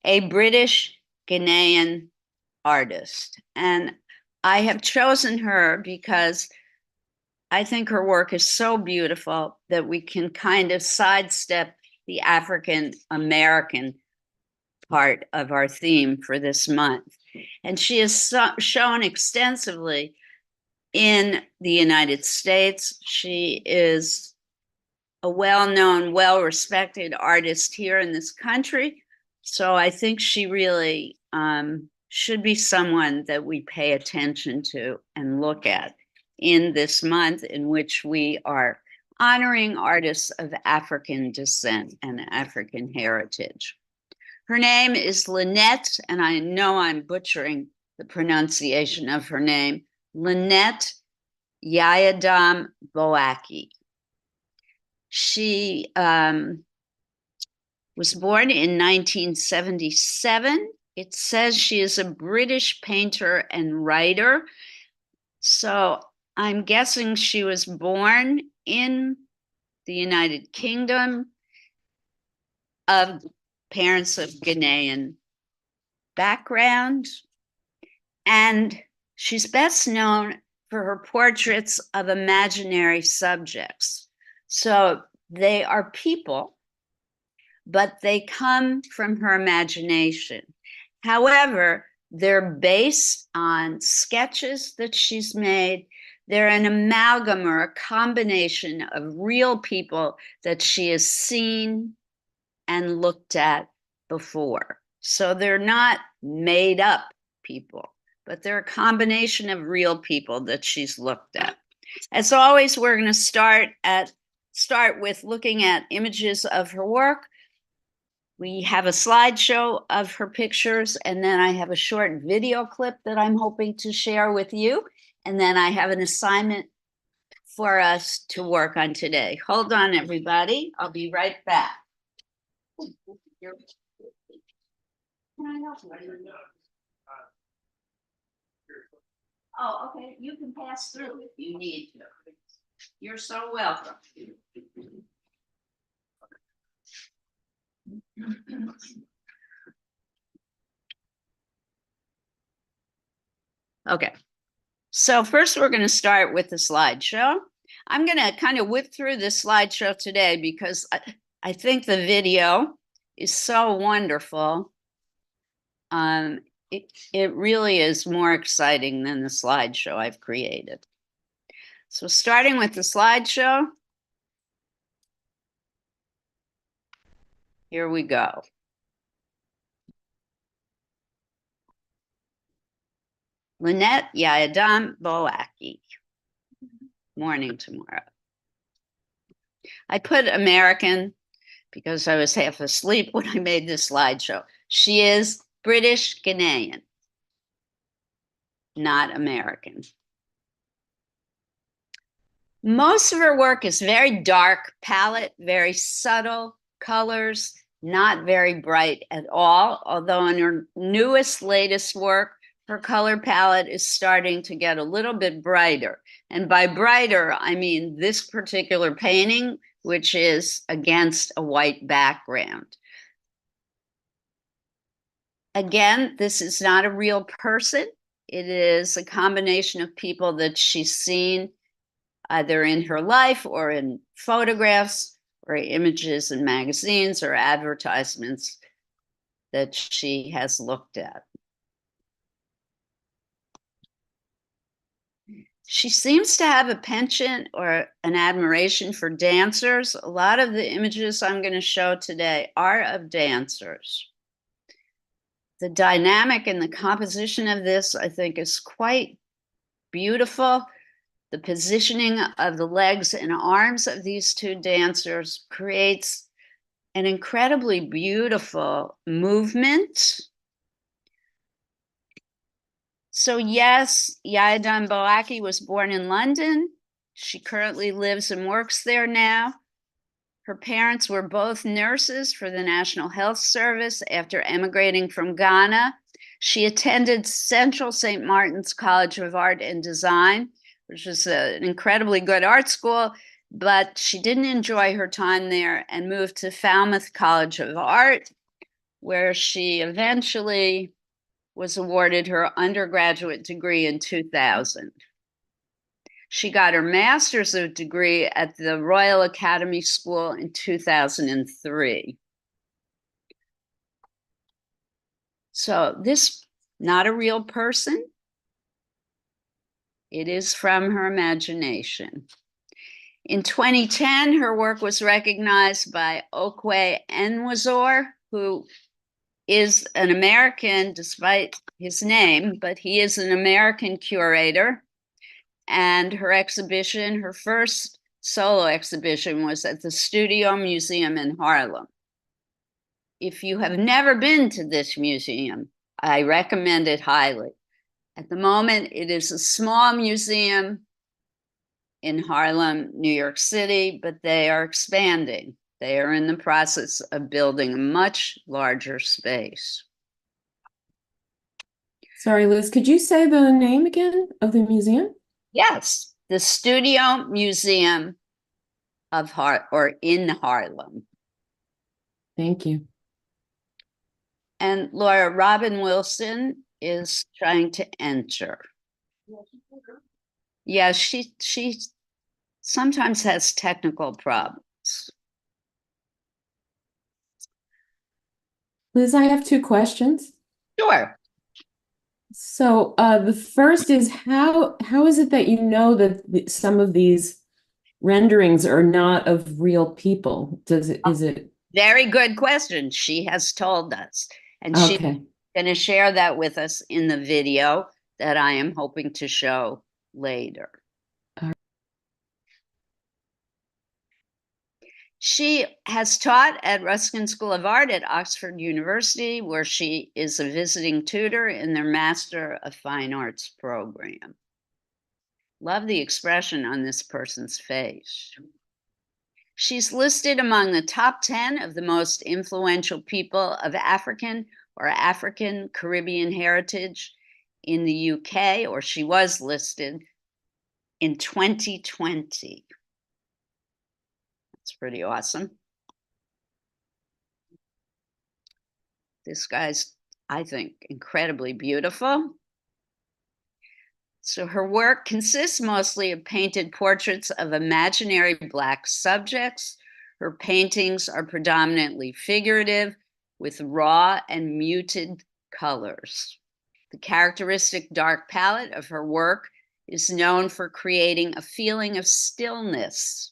a British Ghanaian artist. And I have chosen her because I think her work is so beautiful that we can kind of sidestep the African American part of our theme for this month. And she is shown extensively in the United States. She is a well-known, well-respected artist here in this country. So I think she really should be someone that we pay attention to and look at in this month in which we are honoring artists of African descent and African heritage. Her name is Lynette, and I know I'm butchering the pronunciation of her name, Lynette Yayadam Boakye. She was born in 1977. It says she is a British painter and writer. So I'm guessing she was born in the United Kingdom of parents of Ghanaian background. And she's best known for her portraits of imaginary subjects. So they are people, but they come from her imagination. However, they're based on sketches that she's made. They're an amalgam or a combination of real people that she has seen and looked at before. So they're not made up people, but they're a combination of real people that she's looked at. As always, we're going to start with looking at images of her work. We have a slideshow of her pictures, and then I have a short video clip that I'm hoping to share with you. And then I have an assignment for us to work on today. Hold on, everybody. I'll be right back. Can I help you? Oh, okay. You can pass through if you need to. You're so welcome. Okay. So first we're going to start with the slideshow. I'm going to kind of whip through this slideshow today because I think the video is so wonderful. It really is more exciting than the slideshow I've created. So starting with the slideshow, here we go. Lynette Yayadam Boakye, Morning Tomorrow. I put American because I was half asleep when I made this slideshow. She is British Ghanaian, not American. Most of her work is very dark palette, very subtle colors, not very bright at all, although in her latest work, her color palette is starting to get a little bit brighter. And by brighter, I mean this particular painting, which is against a white background. Again, this is not a real person. It is a combination of people that she's seen either in her life or in photographs or images in magazines or advertisements that she has looked at. She seems to have a penchant or an admiration for dancers. A lot of the images I'm going to show today are of dancers. The dynamic and the composition of this, I think, is quite beautiful. The positioning of the legs and arms of these two dancers creates an incredibly beautiful movement. So yes, Yayadam Boakye was born in London. She currently lives and works there now. Her parents were both nurses for the National Health Service after emigrating from Ghana. She attended Central St. Martin's College of Art and Design, which is an incredibly good art school, but she didn't enjoy her time there and moved to Falmouth College of Art, where she eventually was awarded her undergraduate degree in 2000. She got her master's degree at the Royal Academy School in 2003. So this, not a real person. It is from her imagination. In 2010, her work was recognized by Okwe Enwezor, who is an American, despite his name, but he is an American curator. And her exhibition, her first solo exhibition, was at the Studio Museum in Harlem. If you have never been to this museum, I recommend it highly. At the moment, it is a small museum in Harlem, New York City, but they are expanding. They are in the process of building a much larger space. Sorry, Liz, could you say the name again of the museum? Yes, the Studio Museum of in Harlem. Thank you. And Laura, Robin Wilson is trying to enter. Yeah, she sometimes has technical problems. Liz, I have two questions. Sure. So the first is how is it that you know that some of these renderings are not of real people? Is it Very good question. She has told us, and she's okay? going to share that with us in the video that I am hoping to show later. She has taught at Ruskin School of Art at Oxford University, where she is a visiting tutor in their Master of Fine Arts program. Love the expression on this person's face. She's listed among the top 10 of the most influential people of African or African Caribbean heritage in the UK, or she was listed in 2020. That's pretty awesome. This guy's, I think, incredibly beautiful. So her work consists mostly of painted portraits of imaginary Black subjects. Her paintings are predominantly figurative with raw and muted colors. The characteristic dark palette of her work is known for creating a feeling of stillness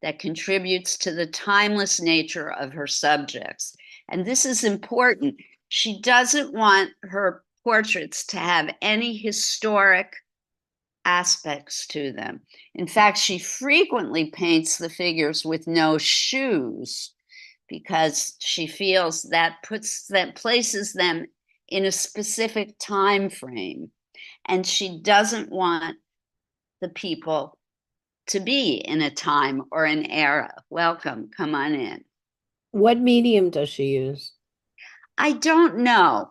that contributes to the timeless nature of her subjects. And this is important. She doesn't want her portraits to have any historic aspects to them. In fact, she frequently paints the figures with no shoes because she feels that places them in a specific time frame. And she doesn't want the people to be in a time or an era. Welcome, come on in. What medium does she use? I don't know.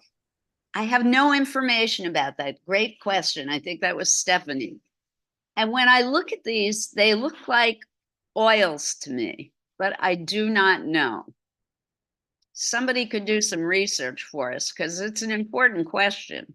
I have no information about that. Great question. I think that was Stephanie. And when I look at these, they look like oils to me, but I do not know. Somebody could do some research for us because it's an important question.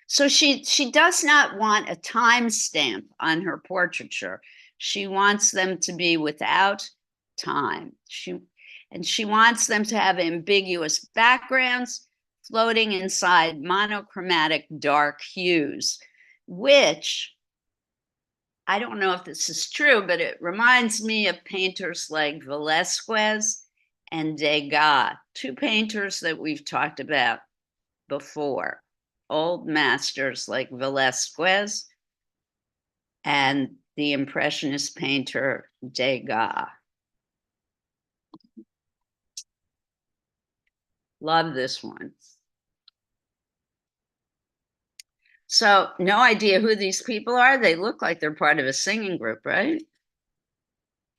So she does not want a time stamp on her portraiture. She wants them to be without time. She wants them to have ambiguous backgrounds floating inside monochromatic dark hues, which I don't know if this is true, but it reminds me of painters like Velázquez and Degas, two painters that we've talked about before, old masters like Velázquez and the Impressionist painter Degas. Love this one. So no idea who these people are. They look like they're part of a singing group, right?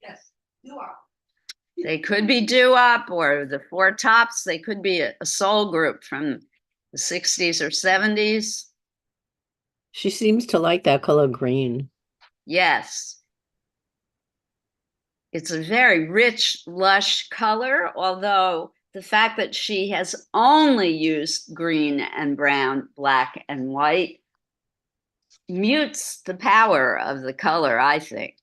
Yes, doo-wop. They could be doo-wop or the Four Tops. They could be a soul group from the 60s or 70s. She seems to like that color green. Yes. It's a very rich, lush color, although the fact that she has only used green and brown, black and white mutes the power of the color, I think.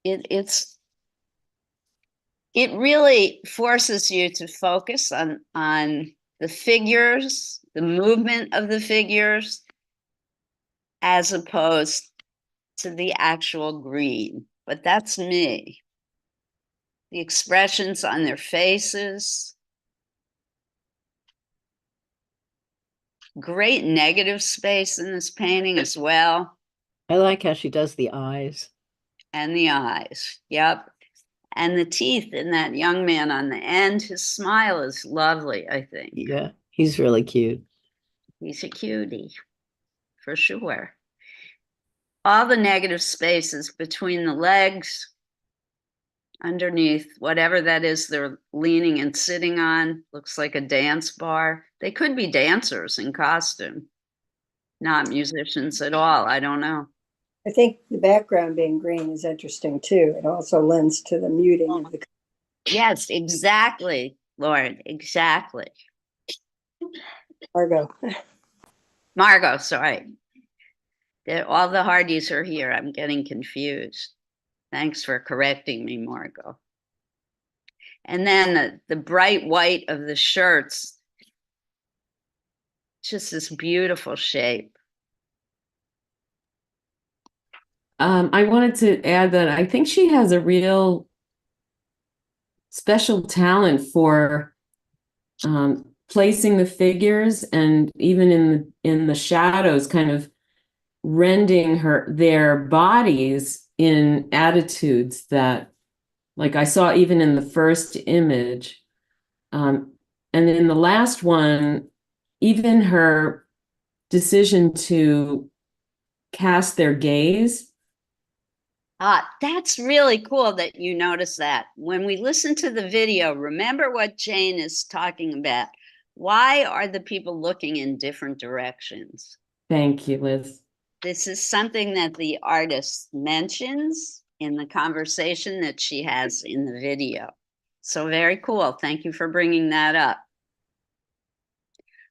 It really forces you to focus on the figures, the movement of the figures, as opposed to the actual green. But that's me. The expressions on their faces. Great negative space in this painting as well. I like how she does the eyes. And the eyes, yep. And the teeth in that young man on the end. His smile is lovely, I think. Yeah, he's really cute. He's a cutie, for sure. All the negative spaces between the legs, underneath, whatever that is they're leaning and sitting on, looks like a dance bar. They could be dancers in costume, not musicians at all. I don't know. I think the background being green is interesting too. It also lends to the muting of the. Yes, exactly, Lauren, exactly. Margot, sorry. All the Hardys are here. I'm getting confused. Thanks for correcting me, Margot. And then the bright white of the shirts, just this beautiful shape. I wanted to add that I think she has a real special talent for placing the figures, and even in the shadows, kind of rending their bodies in attitudes that, like I saw even in the first image, and in the last one, even her decision to cast their gaze. That's really cool that you notice that. When we listen to the video, remember what Jane is talking about. Why are the people looking in different directions? Thank you, Liz. This is something that the artist mentions in the conversation that she has in the video. So very cool. Thank you for bringing that up.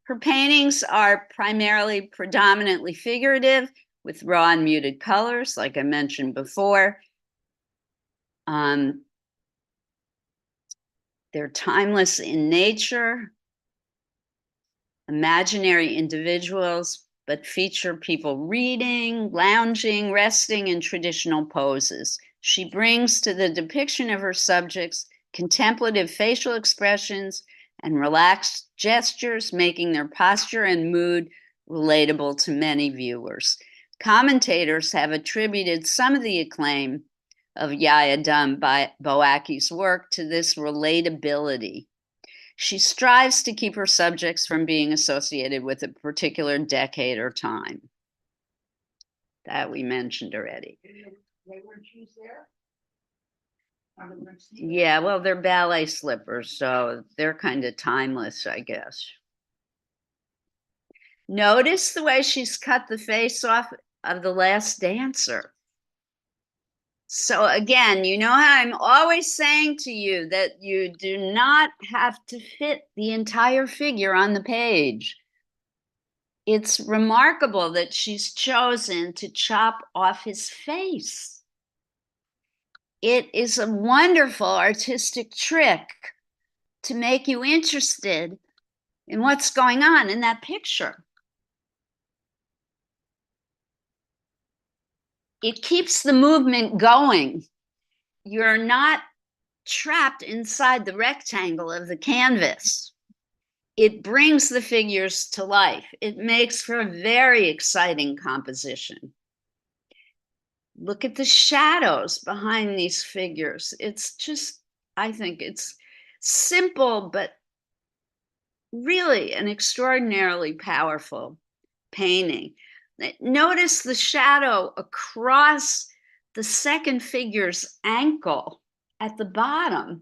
Her paintings are predominantly figurative, with raw and muted colors, like I mentioned before. They're timeless in nature, imaginary individuals, but feature people reading, lounging, resting in traditional poses. She brings to the depiction of her subjects contemplative facial expressions and relaxed gestures, making their posture and mood relatable to many viewers. Commentators have attributed some of the acclaim of Yaya Boaki's work to this relatability. She strives to keep her subjects from being associated with a particular decade or time. That we mentioned already. They wear shoes there? Yeah, well, they're ballet slippers, so they're kind of timeless, I guess. Notice the way she's cut the face off of the last dancer. So again, you know how I'm always saying to you that you do not have to fit the entire figure on the page. It's remarkable that she's chosen to chop off his face. It is a wonderful artistic trick to make you interested in what's going on in that picture. It keeps the movement going. You're not trapped inside the rectangle of the canvas. It brings the figures to life. It makes for a very exciting composition. Look at the shadows behind these figures. It's just, I think it's simple, but really an extraordinarily powerful painting. Notice the shadow across the second figure's ankle at the bottom.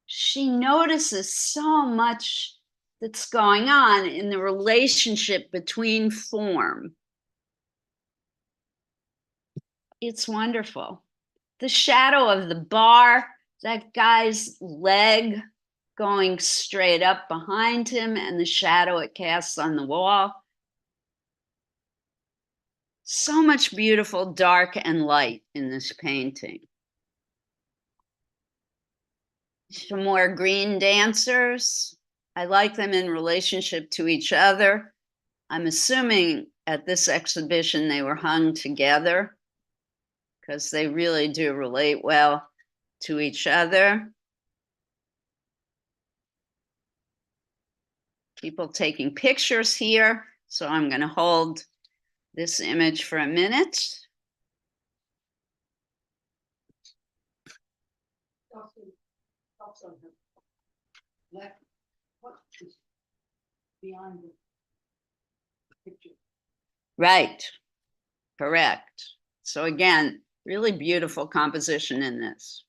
She notices so much that's going on in the relationship between form. It's wonderful. The shadow of the bar, that guy's leg going straight up behind him, and the shadow it casts on the wall. So much beautiful dark and light in this painting. Some more green dancers. I like them in relationship to each other. I'm assuming at this exhibition they were hung together because they really do relate well to each other. People taking pictures here. So I'm going to hold this image for a minute. Also, what is beyond the picture? Right, correct. So again, really beautiful composition in this.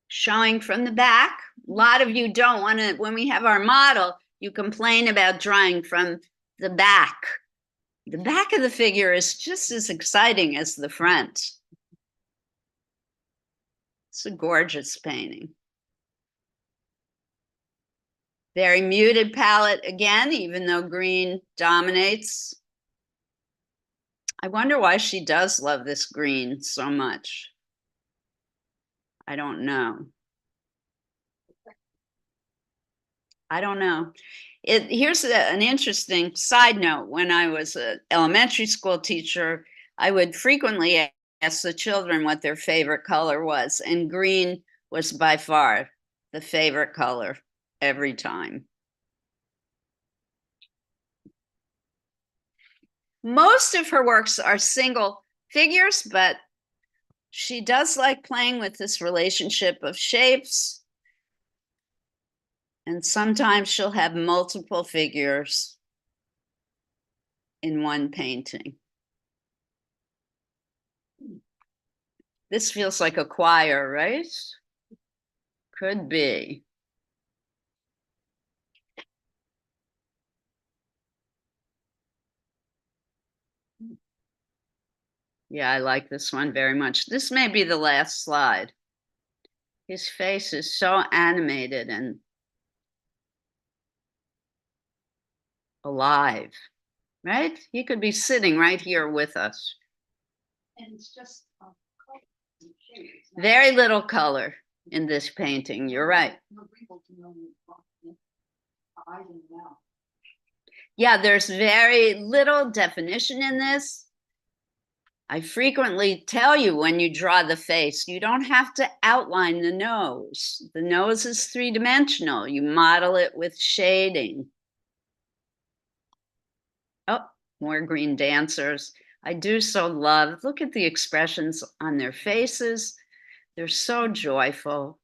Showing from the back. A lot of you don't want to, when we have our model, you complain about drawing from the back. The back of the figure is just as exciting as the front. It's a gorgeous painting. Very muted palette again, even though green dominates. I wonder why she does love this green so much. I don't know. I don't know. Here's an interesting side note. When I was an elementary school teacher, I would frequently ask the children what their favorite color was, and green was by far the favorite color every time. Most of her works are single figures, but she does like playing with this relationship of shapes. And sometimes she'll have multiple figures in one painting. This feels like a choir, right? Could be. Yeah, I like this one very much. This may be the last slide. His face is so animated and alive, right? He could be sitting right here with us. And it's just color and shape. It's not- Very little color in this painting. You're right. No wrinkles, no eyes and mouth. Yeah, there's very little definition in this. I frequently tell you when you draw the face, you don't have to outline the nose. The nose is three-dimensional. You model it with shading. Oh, more green dancers. I do so love, look at the expressions on their faces. They're so joyful.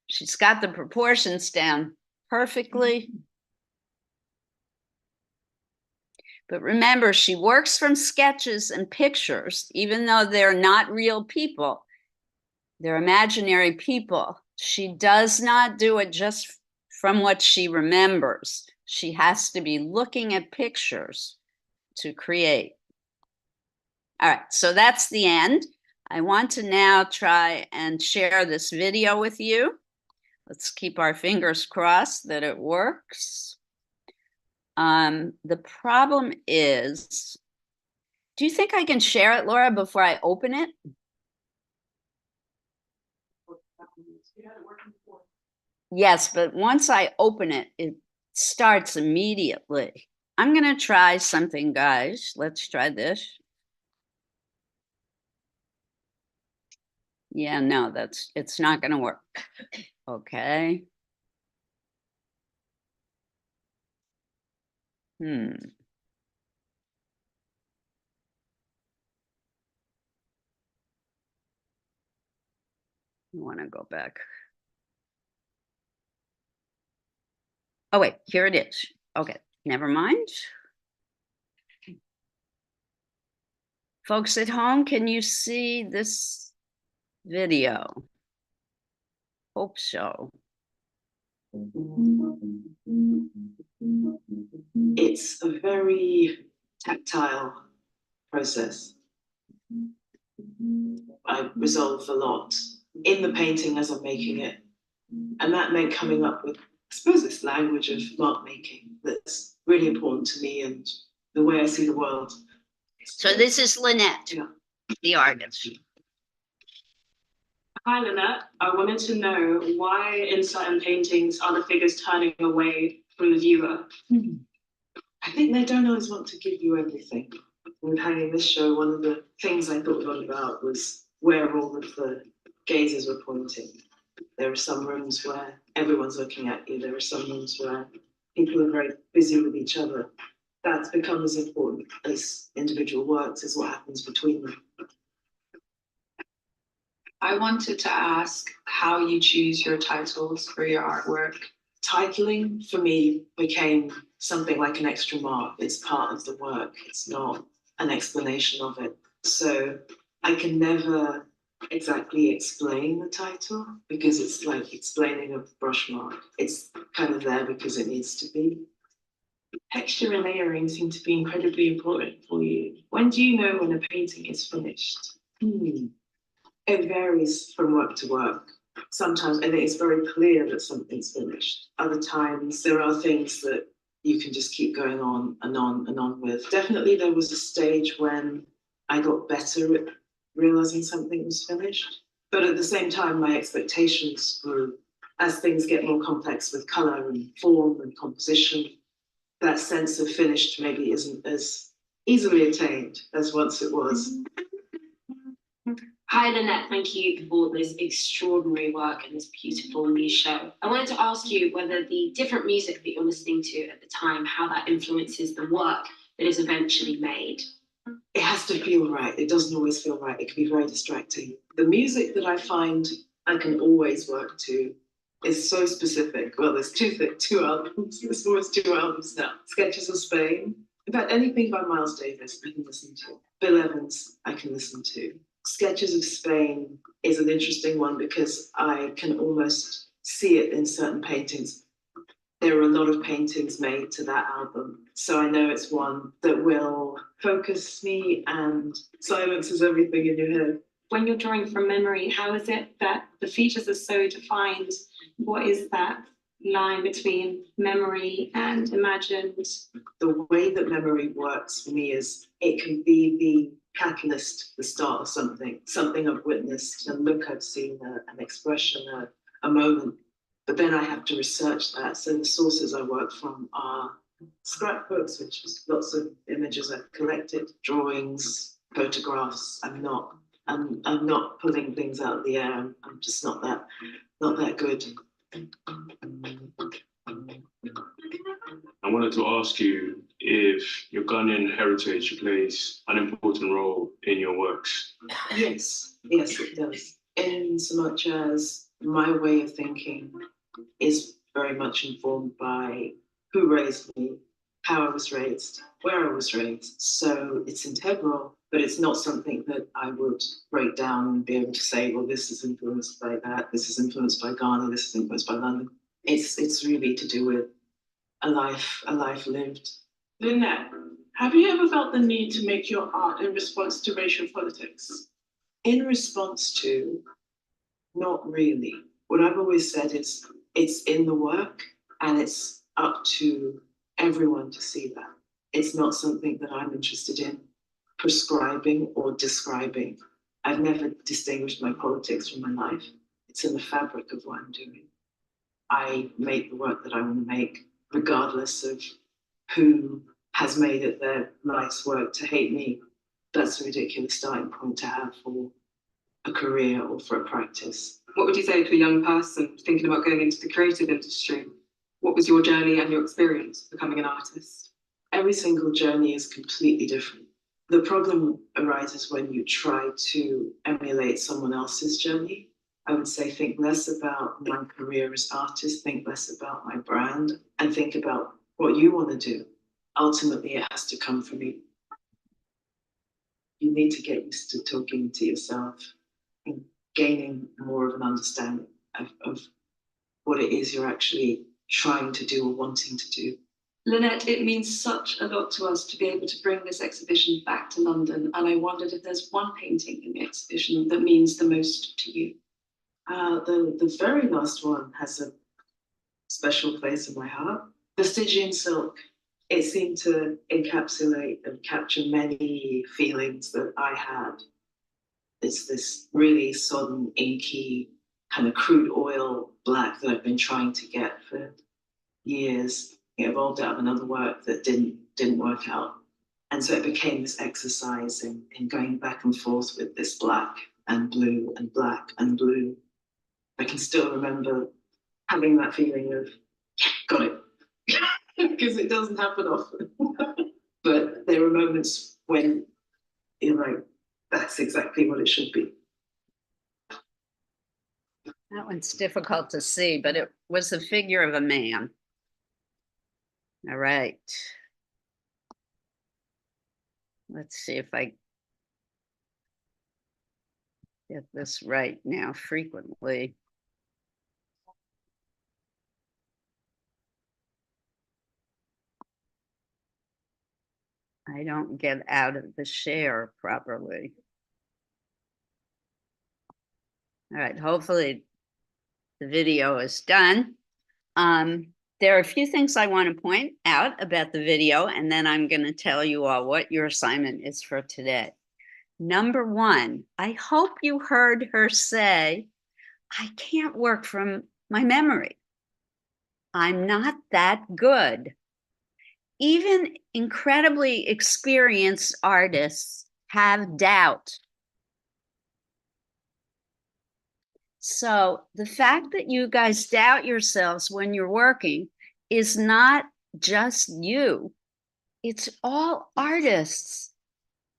She's got the proportions down perfectly. But remember, she works from sketches and pictures, even though they're not real people. They're imaginary people. She does not do it just from what she remembers. She has to be looking at pictures to create. All right, so that's the end. I want to now try and share this video with you. Let's keep our fingers crossed that it works. The problem is, do you think I can share it, Laura, before I open it? You had it working before. Yes, but once I open it, it starts immediately. I'm gonna try something, guys. Let's try this. Yeah, no, it's not gonna work. Okay. I want to go back. Oh, wait, here it is. Okay, never mind. Folks at home, can you see this video? Hope so. It's a very tactile process. I resolve a lot in the painting as I'm making it. And that meant coming up with, I suppose, this language of mark making that's really important to me and the way I see the world. So this is Lynette, Yeah. the artist. Hi, Lynette. I wanted to know why in certain paintings are the figures turning away from the viewer? I think they don't always want to give you everything. When hanging this show, one of the things I thought a lot about was where all of the gazes were pointing. There are some rooms where everyone's looking at you. There are some rooms where people are very busy with each other. That's become as important as individual works as what happens between them. I wanted to ask how you choose your titles for your artwork. Titling for me became something like an extra mark. It's part of the work. It's not an explanation of it. So I can never exactly explain the title because it's like explaining a brush mark. It's kind of there because it needs to be. Texture and layering seem to be incredibly important for you. When do you know when a painting is finished? It varies from work to work. Sometimes I think it's very clear that something's finished. Other times there are things that you can just keep going on and on and on with. Definitely there was a stage when I got better at realizing something was finished. But at the same time, my expectations grew. As things get more complex with color and form and composition, that sense of finished maybe isn't as easily attained as once it was. Hi, Lynette. Thank you for this extraordinary work and this beautiful new show. I wanted to ask you whether the different music that you're listening to at the time, how that influences the work that is eventually made. It has to feel right. It doesn't always feel right. It can be very distracting. The music that I find I can always work to is so specific. Well, there's two albums. There's almost 2 albums now. Sketches of Spain. In fact, anything by Miles Davis I can listen to. Bill Evans I can listen to. Sketches of Spain is an interesting one because I can almost see it in certain paintings. There are a lot of paintings made to that album, so I know it's one that will focus me and silences everything in your head. When you're drawing from memory, how is it that the features are so defined? What is that line between memory and imagined? The way that memory works for me is it can be the catalyst, the start of something I've witnessed, a look I've seen, an expression, a moment. But then I have to research that. So the sources I work from are scrapbooks, which is lots of images I've collected, drawings, photographs. I'm not pulling things out of the air. I'm just not that good. I wanted to ask you if your Ghanaian heritage plays an important role in your works. Yes, it does. In so much as my way of thinking is very much informed by who raised me, how I was raised, where I was raised. So it's integral, but it's not something that I would break down and be able to say, well, this is influenced by that, this is influenced by Ghana, this is influenced by London. It's really to do with a life lived. Lynette, have you ever felt the need to make your art in response to racial politics? In response to, not really. What I've always said is it's in the work and it's up to everyone to see that. It's not something that I'm interested in prescribing or describing. I've never distinguished my politics from my life. It's in the fabric of what I'm doing. I make the work that I want to make, regardless of who has made it their life's work to hate me. That's a ridiculous starting point to have for a career or for a practice. What would you say to a young person thinking about going into the creative industry? What was your journey and your experience becoming an artist? Every single journey is completely different. The problem arises when you try to emulate someone else's journey. I would say think less about my career as artist, think less about my brand, and think about what you want to do. Ultimately, it has to come from you. You need to get used to talking to yourself and gaining more of an understanding of what it is you're actually trying to do or wanting to do. Lynette, it means such a lot to us to be able to bring this exhibition back to London. And I wondered if there's one painting in the exhibition that means the most to you. The very last one has a special place in my heart. The Stygian Silk. It seemed to encapsulate and capture many feelings that I had. It's this really sodden, inky, kind of crude oil black that I've been trying to get for years. It evolved out of another work that didn't work out. And so it became this exercise in going back and forth with this black and blue and black and blue. I can still remember having that feeling of, yeah, got it. Because it doesn't happen often. But there were moments when you're like, that's exactly what it should be. That one's difficult to see, but it was the figure of a man. All right. Let's see if I get this right now. Frequently. I don't get out of the share properly. All right, hopefully the video is done. There are a few things I want to point out about the video, and then I'm going to tell you all what your assignment is for today. Number one, I hope you heard her say, I can't work from my memory. I'm not that good. Even incredibly experienced artists have doubt. So the fact that you guys doubt yourselves when you're working is not just you. It's all artists.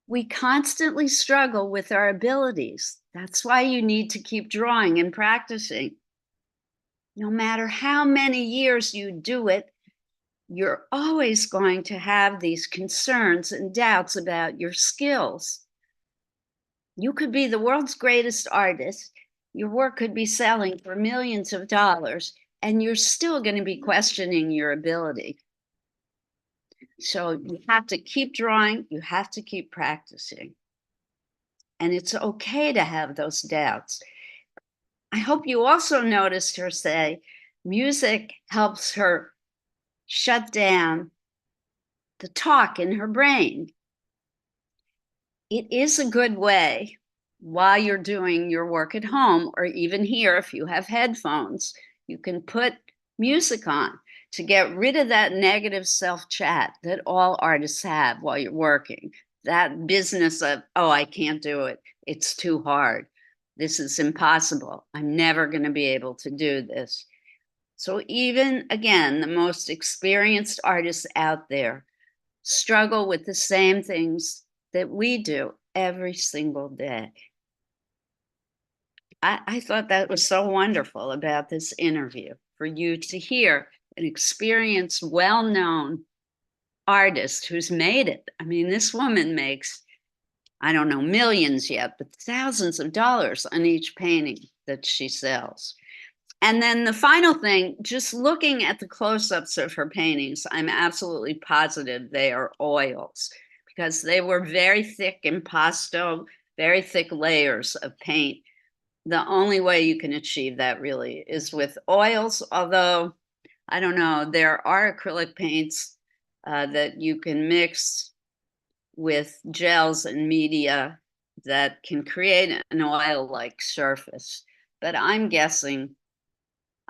We constantly struggle with our abilities. That's why you need to keep drawing and practicing. No matter how many years you do it, you're always going to have these concerns and doubts about your skills. You could be the world's greatest artist. Your work could be selling for millions of dollars, and you're still going to be questioning your ability. So you have to keep drawing. You have to keep practicing. And it's okay to have those doubts. I hope you also noticed her say, music helps her shut down the talk in her brain. It is a good way while you're doing your work at home, or even here, if you have headphones, you can put music on to get rid of that negative self-chat that all artists have while you're working. That business of, oh, I can't do it. It's too hard. This is impossible. I'm never going to be able to do this. So even, again, the most experienced artists out there struggle with the same things that we do every single day. I thought that was so wonderful about this interview, for you to hear an experienced, well-known artist who's made it. I mean, this woman makes, I don't know, millions yet, but thousands of dollars on each painting that she sells. And then the final thing, just looking at the close-ups of her paintings, I'm absolutely positive they are oils, because they were very thick impasto, very thick layers of paint. The only way you can achieve that really is with oils, although, I don't know, there are acrylic paints that you can mix with gels and media that can create an oil-like surface. But I'm guessing,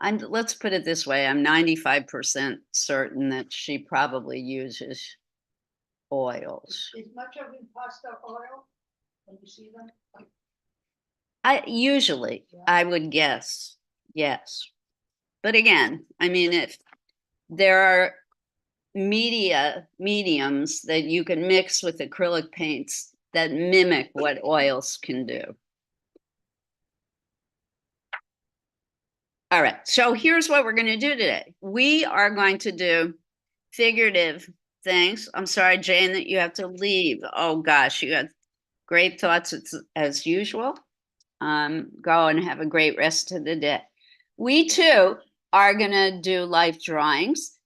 let's put it this way, I'm 95% certain that she probably uses oils. Is much of impasto oil when you see them? Usually, I would guess, yes. But again, I mean, if there are mediums that you can mix with acrylic paints that mimic what oils can do. All right, so here's what we're going to do today. We are going to do figurative things. I'm sorry, Jane, that you have to leave. Oh gosh, you had great thoughts as usual. Go and have a great rest of the day. We too are going to do life drawings.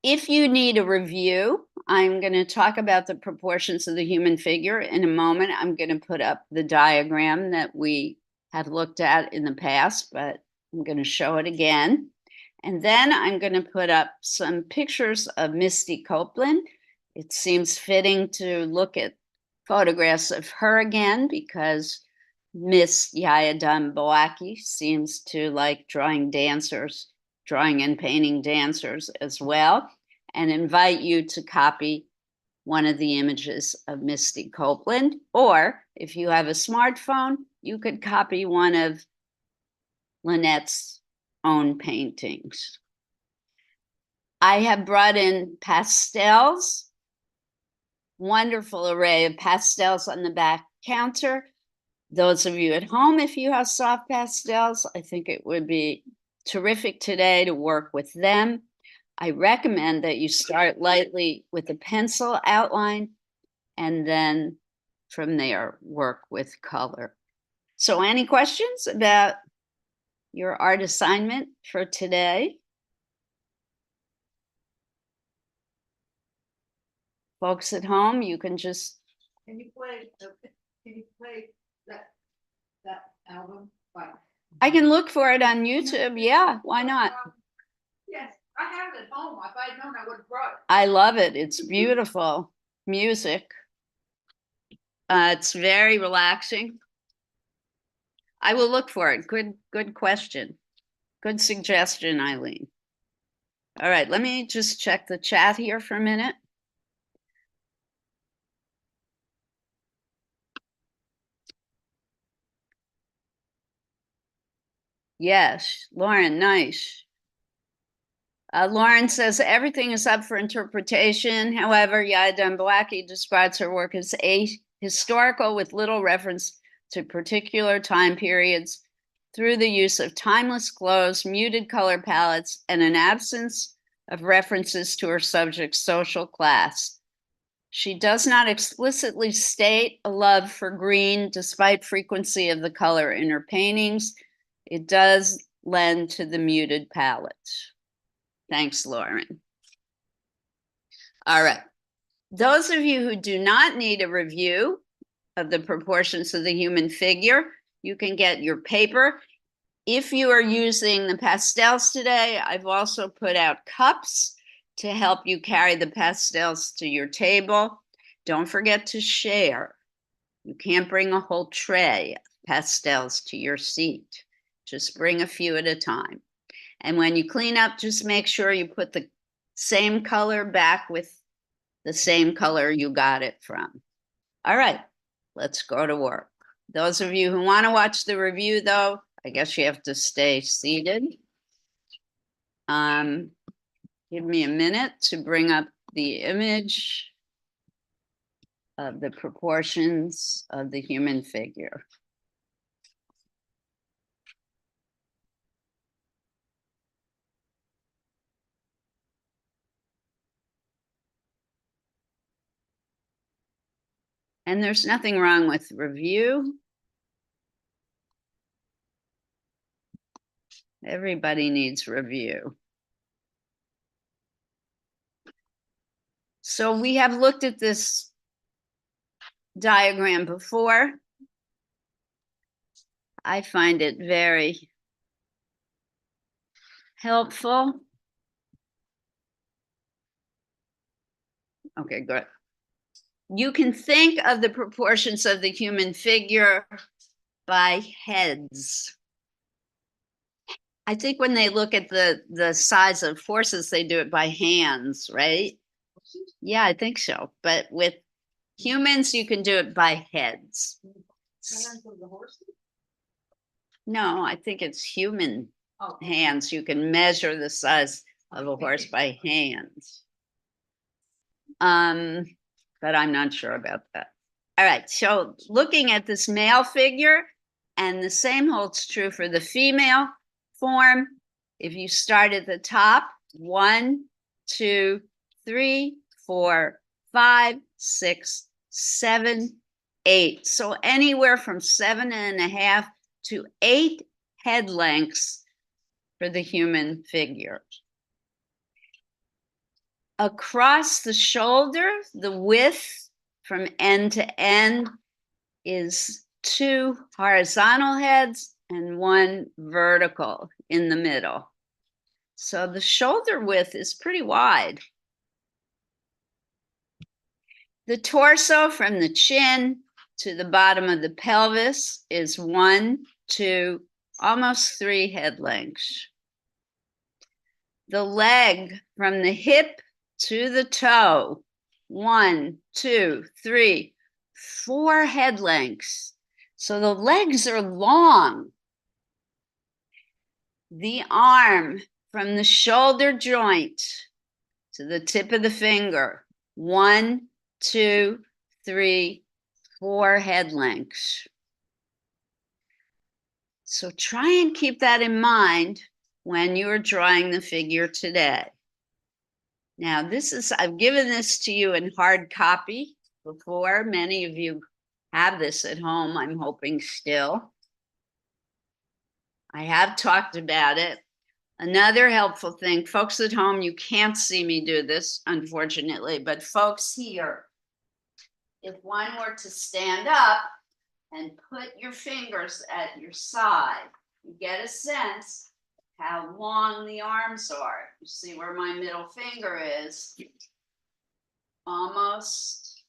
If you need a review, I'm going to talk about the proportions of the human figure in a moment. I'm going to put up the diagram that we have looked at in the past, but I'm going to show it again. And then I'm going to put up some pictures of Misty Copeland. It seems fitting to look at photographs of her again because Miss Yaya Damboaki seems to like drawing dancers, drawing and painting dancers as well, and invite you to copy one of the images of Misty Copeland. Or if you have a smartphone, you could copy one of Lynette's own paintings. I have brought in pastels, wonderful array of pastels on the back counter. Those of you at home, if you have soft pastels, I think it would be terrific today to work with them. I recommend that you start lightly with a pencil outline and then from there work with color. So any questions about your art assignment for today? Folks at home, you can just. Can you play that album? I can look for it on YouTube. Yeah, why not? Yes, I have it at home. If I had known, I would have brought it. I love it. It's beautiful music. It's very relaxing. I will look for it. Good question. Good suggestion, Eileen. All right, let me just check the chat here for a minute. Yes, Lauren, nice. Lauren says everything is up for interpretation. However, Yaya Damboaki describes her work as ahistorical with little reference to particular time periods through the use of timeless glows, muted color palettes, and an absence of references to her subject's social class. She does not explicitly state a love for green despite frequency of the color in her paintings. It does lend to the muted palette. Thanks, Lauren. All right. Those of you who do not need a review of the proportions of the human figure, you can get your paper. If you are using the pastels today, I've also put out cups to help you carry the pastels to your table. Don't forget to share. You can't bring a whole tray of pastels to your seat. Just bring a few at a time. And when you clean up, just make sure you put the same color back with the same color you got it from. All right, let's go to work. Those of you who want to watch the review, though, I guess you have to stay seated. Give me a minute to bring up the image of the proportions of the human figure. And there's nothing wrong with review. Everybody needs review. So we have looked at this diagram before. I find it very helpful. Okay, good. You can think of the proportions of the human figure by heads. I think when they look at the size of horses, they do it by hands, right? Yeah, I think so. But with humans, you can do it by heads. No, I think it's human hands. You can measure the size of a horse by hands. But I'm not sure about that. All right, so looking at this male figure, and the same holds true for the female form. If you start at the top, 1, 2, 3, 4, 5, 6, 7, 8. So anywhere from 7.5 to 8 head lengths for the human figure. Across the shoulder, the width from end to end is 2 horizontal heads and 1 vertical in the middle. So the shoulder width is pretty wide. The torso from the chin to the bottom of the pelvis is 1, 2, almost 3 head lengths. The leg from the hip to the toe, 1, 2, 3, 4 head lengths. So the legs are long. The arm from the shoulder joint to the tip of the finger, 1, 2, 3, 4 head lengths. So try and keep that in mind when you are drawing the figure today. Now, I've given this to you in hard copy before. Many of you have this at home, I'm hoping still. I have talked about it. Another helpful thing, folks at home, you can't see me do this, unfortunately, but folks here, if one were to stand up and put your fingers at your side, you get a sense how long the arms are. You see where my middle finger is? Almost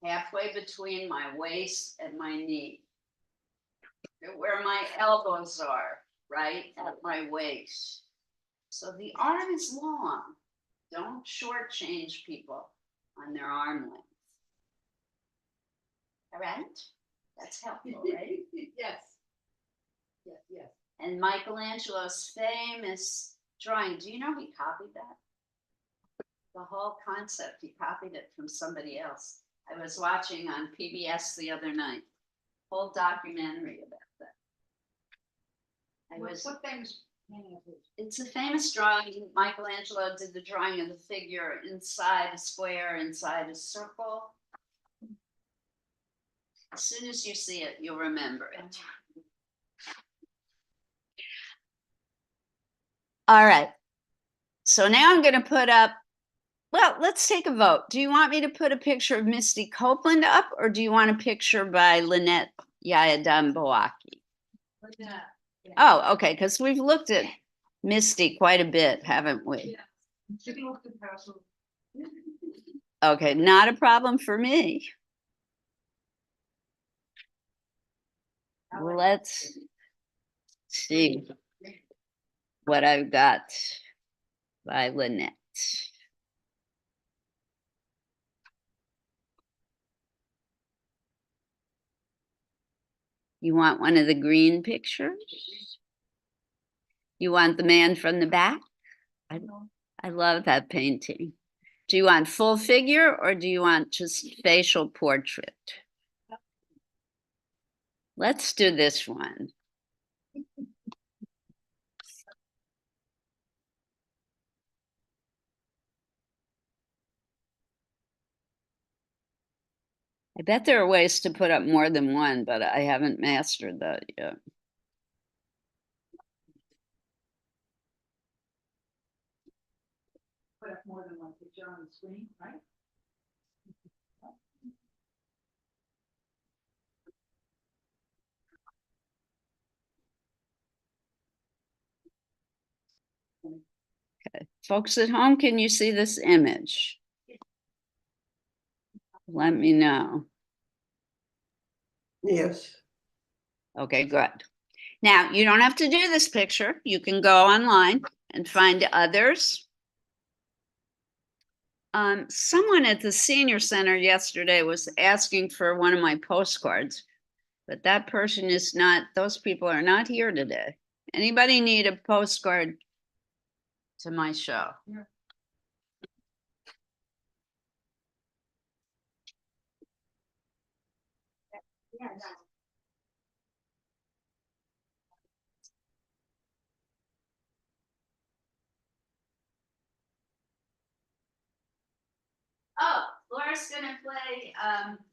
halfway between my waist and my knee. Where my elbows are, right at my waist. So the arm is long. Don't shortchange people on their arm length. All right? That's helpful, right? Yes. Yes, yes. And Michelangelo's famous drawing, do you know he copied that? The whole concept, he copied it from somebody else. I was watching on PBS the other night, whole documentary about that. What famous painting is it? It's a famous drawing. Michelangelo did the drawing of the figure inside a square, inside a circle. As soon as you see it, you'll remember it. All right. So now I'm going to put up, well, let's take a vote. Do you want me to put a picture of Misty Copeland up, or do you want a picture by Lynette Yayadam-Boaki? Oh, okay, because we've looked at Misty quite a bit, haven't we? Okay, not a problem for me. Let's see what I've got by Lynette. You want one of the green pictures? You want the man from the back? I love that painting. Do you want full figure or do you want just facial portrait? Let's do this one. I bet there are ways to put up more than one, but I haven't mastered that yet. Put up more than one picture on the screen, right? Okay, folks at home, can you see this image? Let me know. Yes. Okay, good. Now, you don't have to do this picture. You can go online and find others. Someone at the senior center yesterday was asking for one of my postcards, but that person is not, those people are not here today. Anybody need a postcard to my show? Yeah. Yeah, no. Oh, Laura's gonna play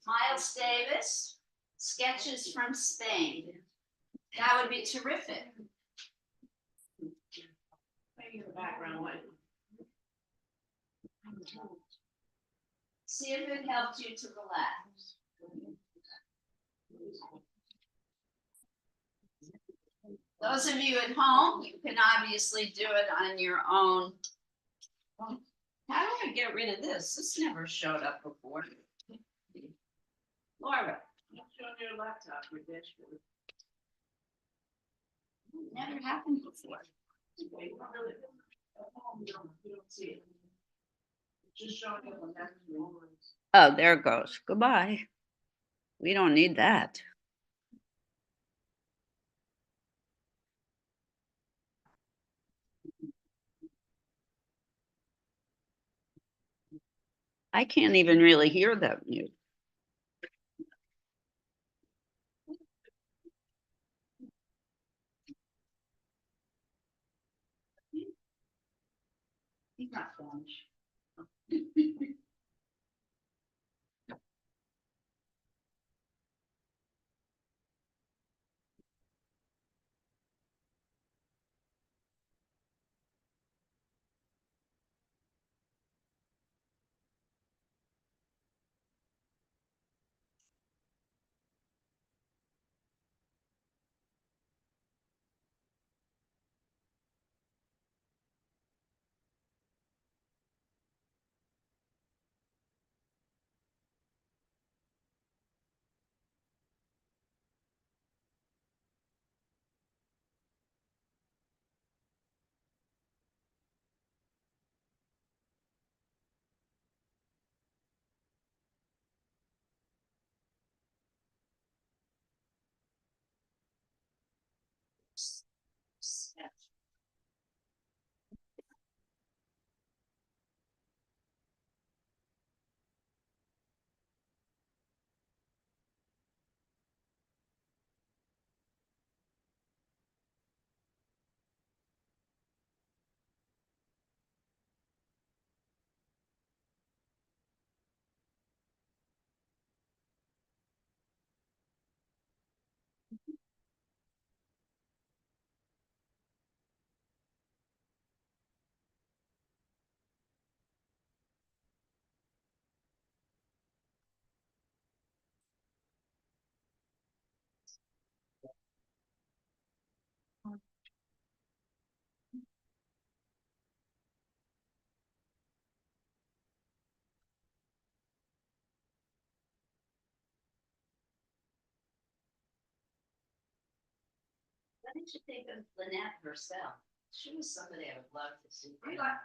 Miles Davis, Sketches from Spain. That would be terrific. Taking the background away. See if it helps you to relax. Those of you at home, you can obviously do it on your own. How do I get rid of this? This never showed up before. Laura, Show your laptop, your dashboard. never happened before. You don't really- at home, you don't see it. It's just showing up on that. Oh, there it goes. Goodbye. We don't need that. I can't even really hear that music. He's not finished. What did you think of Lynette herself? She was somebody I would love to see. I like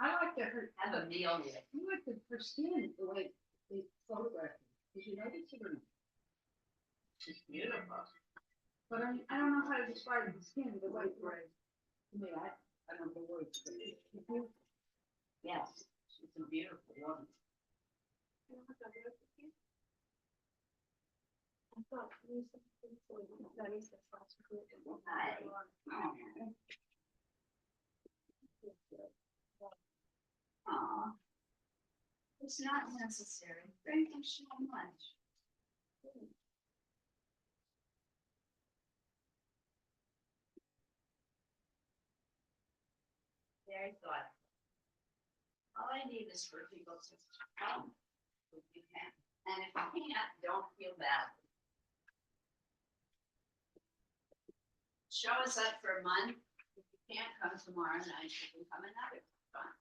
Have a meal with. I like her skin, the way they photograph it. Did you notice it or not? She's beautiful. But I don't know how to describe the skin, the white gray. I mean, I don't know words. But Yes, she's a beautiful woman. Aw. It's not necessary. Thank you so much. Very thoughtful. All I need is for people to come if you can. And if you can't, don't feel bad. Show us up for a month. If you can't come tomorrow night, you can come another time.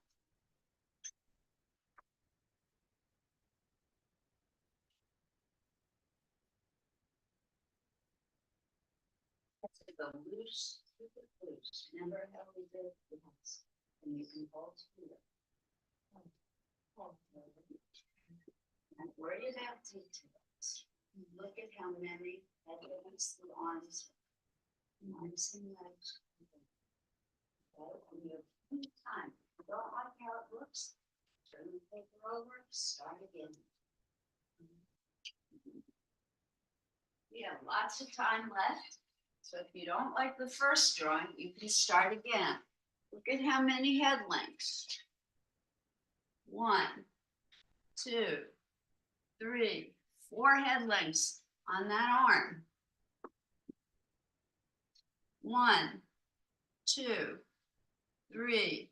The loose, keep it loose. Remember how we did this, and you can hold to it. Not worry about details. Look at how many headbands the arms and legs. When you have time, if you don't like how it looks, turn the paper over, start again. We have lots of time left. So if you don't like the first drawing, you can start again. Look at how many head lengths. 1, 2, 3, 4 head lengths on that arm. 1, 2, 3,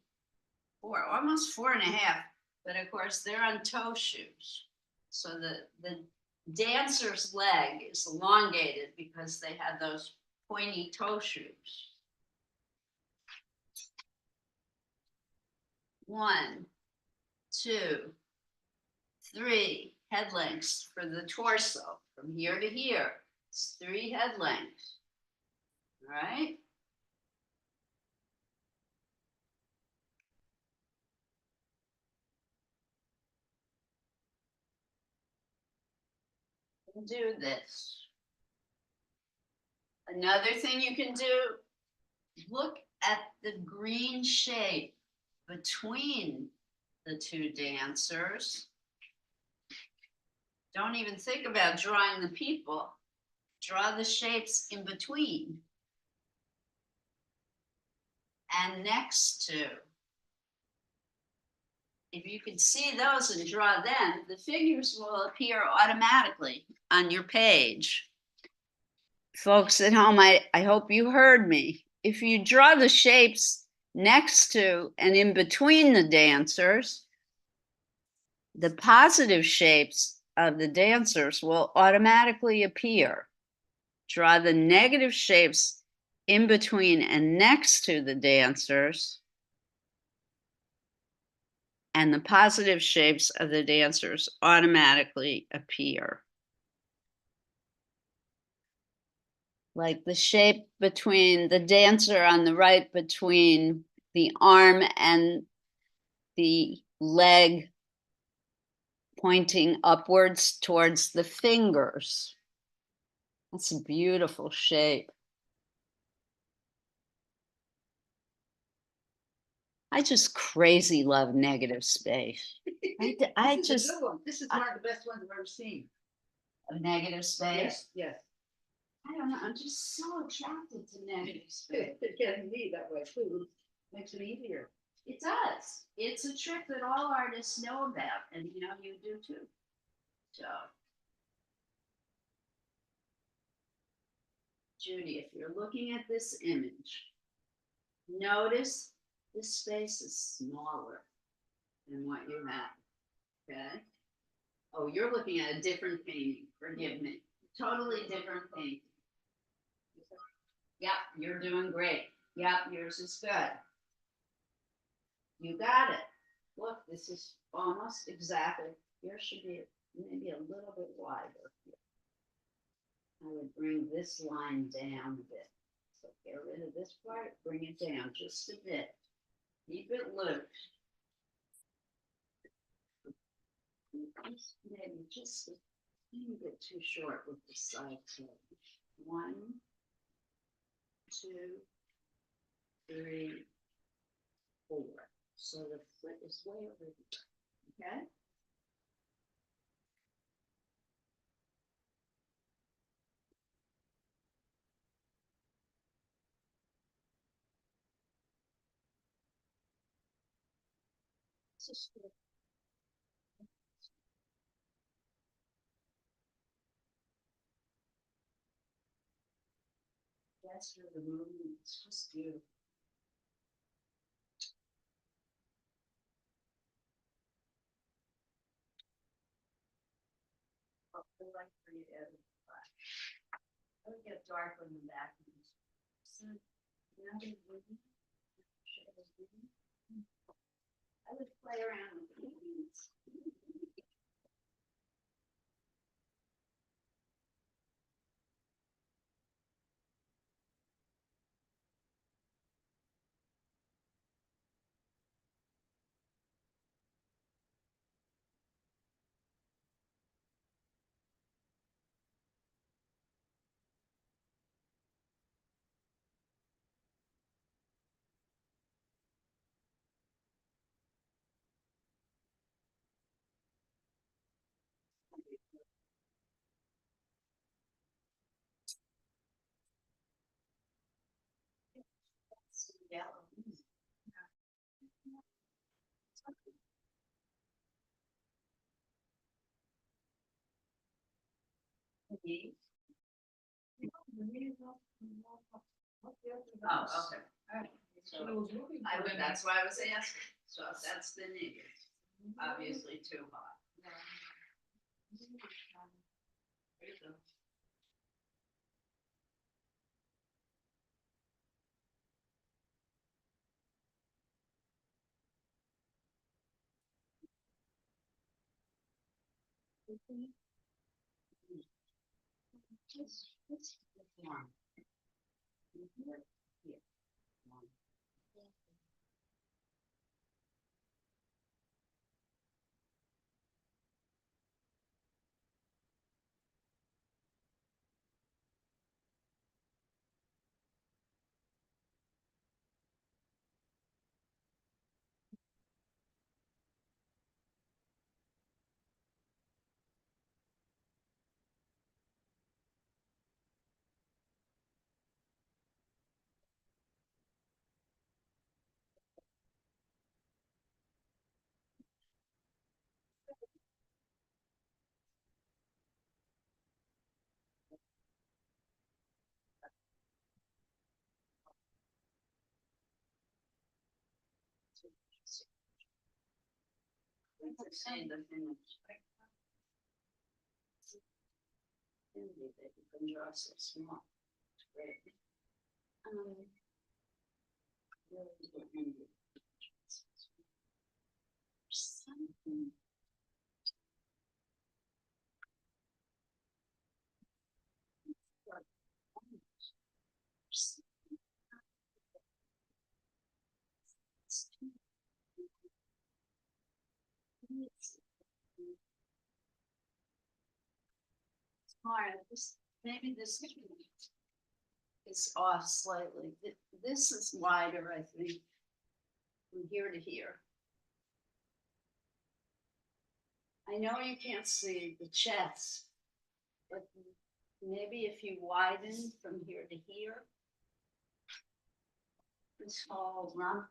4, almost 4.5, but of course they're on toe shoes. So the dancer's leg is elongated because they had those pointy toe shoes. 1, 2, 3 head lengths for the torso from here to here. It's 3 head lengths. All right. Do this. Another thing you can do, look at the green shape between the 2 dancers. Don't even think about drawing the people. Draw the shapes in between and next to. If you can see those and draw them, the figures will appear automatically on your page. Folks at home, I hope you heard me. If you draw the shapes next to and in between the dancers, the positive shapes of the dancers will automatically appear. Draw the negative shapes in between and next to the dancers, and the positive shapes of the dancers automatically appear. Like the shape between the dancer on the right, between the arm and the leg pointing upwards towards the fingers. That's a beautiful shape. I just crazy love negative space. I This is a just, good one. This is one of the best ones I've ever seen. a negative space. Yes. I don't know, I'm just so attracted to negative space. It can be that way too. Makes it easier. It does. It's a trick that all artists know about, and you know, you do too. So. Judy, if you're looking at this image, notice this space is smaller than what you have, okay? Oh, you're looking at a different painting, forgive me. Totally different painting. Yep, you're doing great. Yep, yours is good. You got it. Look, this is almost exactly, yours should be maybe a little bit wider here. I would bring this line down a bit. So get rid of this part, bring it down just a bit. Keep it loose. Maybe just a teeny bit too short with the side toe. 1, 2, 3, 4. So the foot is way over here. Okay? Just that's for the movement. It's just beautiful. The light for you to add the black. It'll get darker in the back. So now they're moving. I would play around with these. Yellow. Oh, okay. All right. So that's why I was asking. So that's the negative, obviously too hot. There you go. Saying the thing. That you can draw so small. It's great. Really don't need it. Something. Alright, maybe this is off slightly. This is wider, I think, from here to here. I know you can't see the chest, but maybe if you widen from here to here, this whole rump.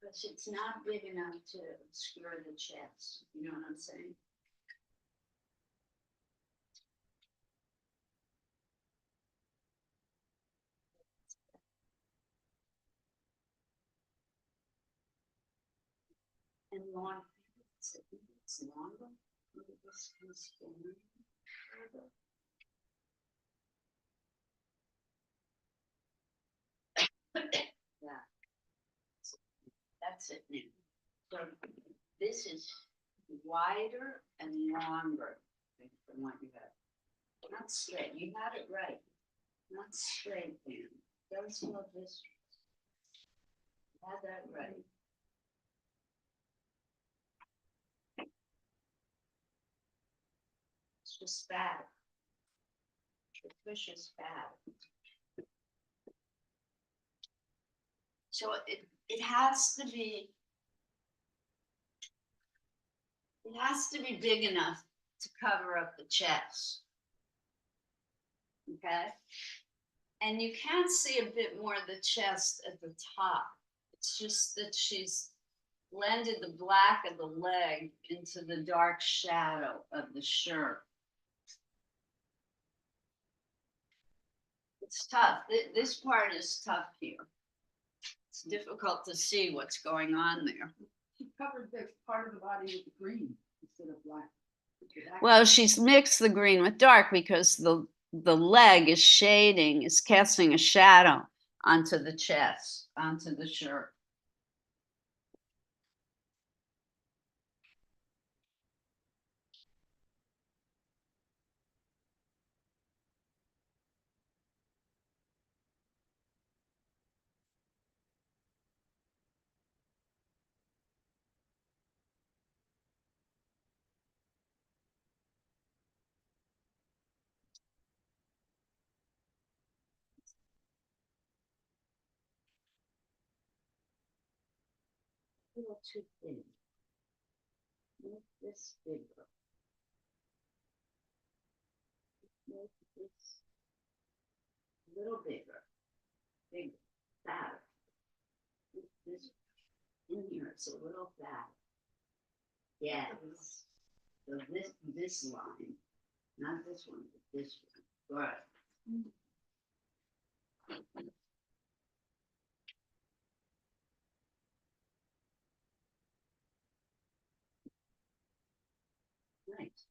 But it's not big enough to obscure the chest, you know what I'm saying? And long, it's longer. Maybe this is further. Yeah. That's it now. So this is wider and longer than what you have. Not straight, you had it right. Not straight, man. Don't slow this. You had that right. It's just bad. Patricia's bad. So it has to be. It has to be big enough to cover up the chest. Okay? And you can see a bit more of the chest at the top. It's just that she's blended the black of the leg into the dark shadow of the shirt. It's tough. This part is tough here. It's difficult to see what's going on there. She covered the part of the body with green instead of black. Well, she's mixed the green with dark because the leg is shading, is casting a shadow onto the chest, onto the shirt. A little too thin. Make this bigger. Make this a little bigger. Bigger. Fatter. Make this in here, it's a little fat. Yes. So this line Not this one, but this one. Right. Nice.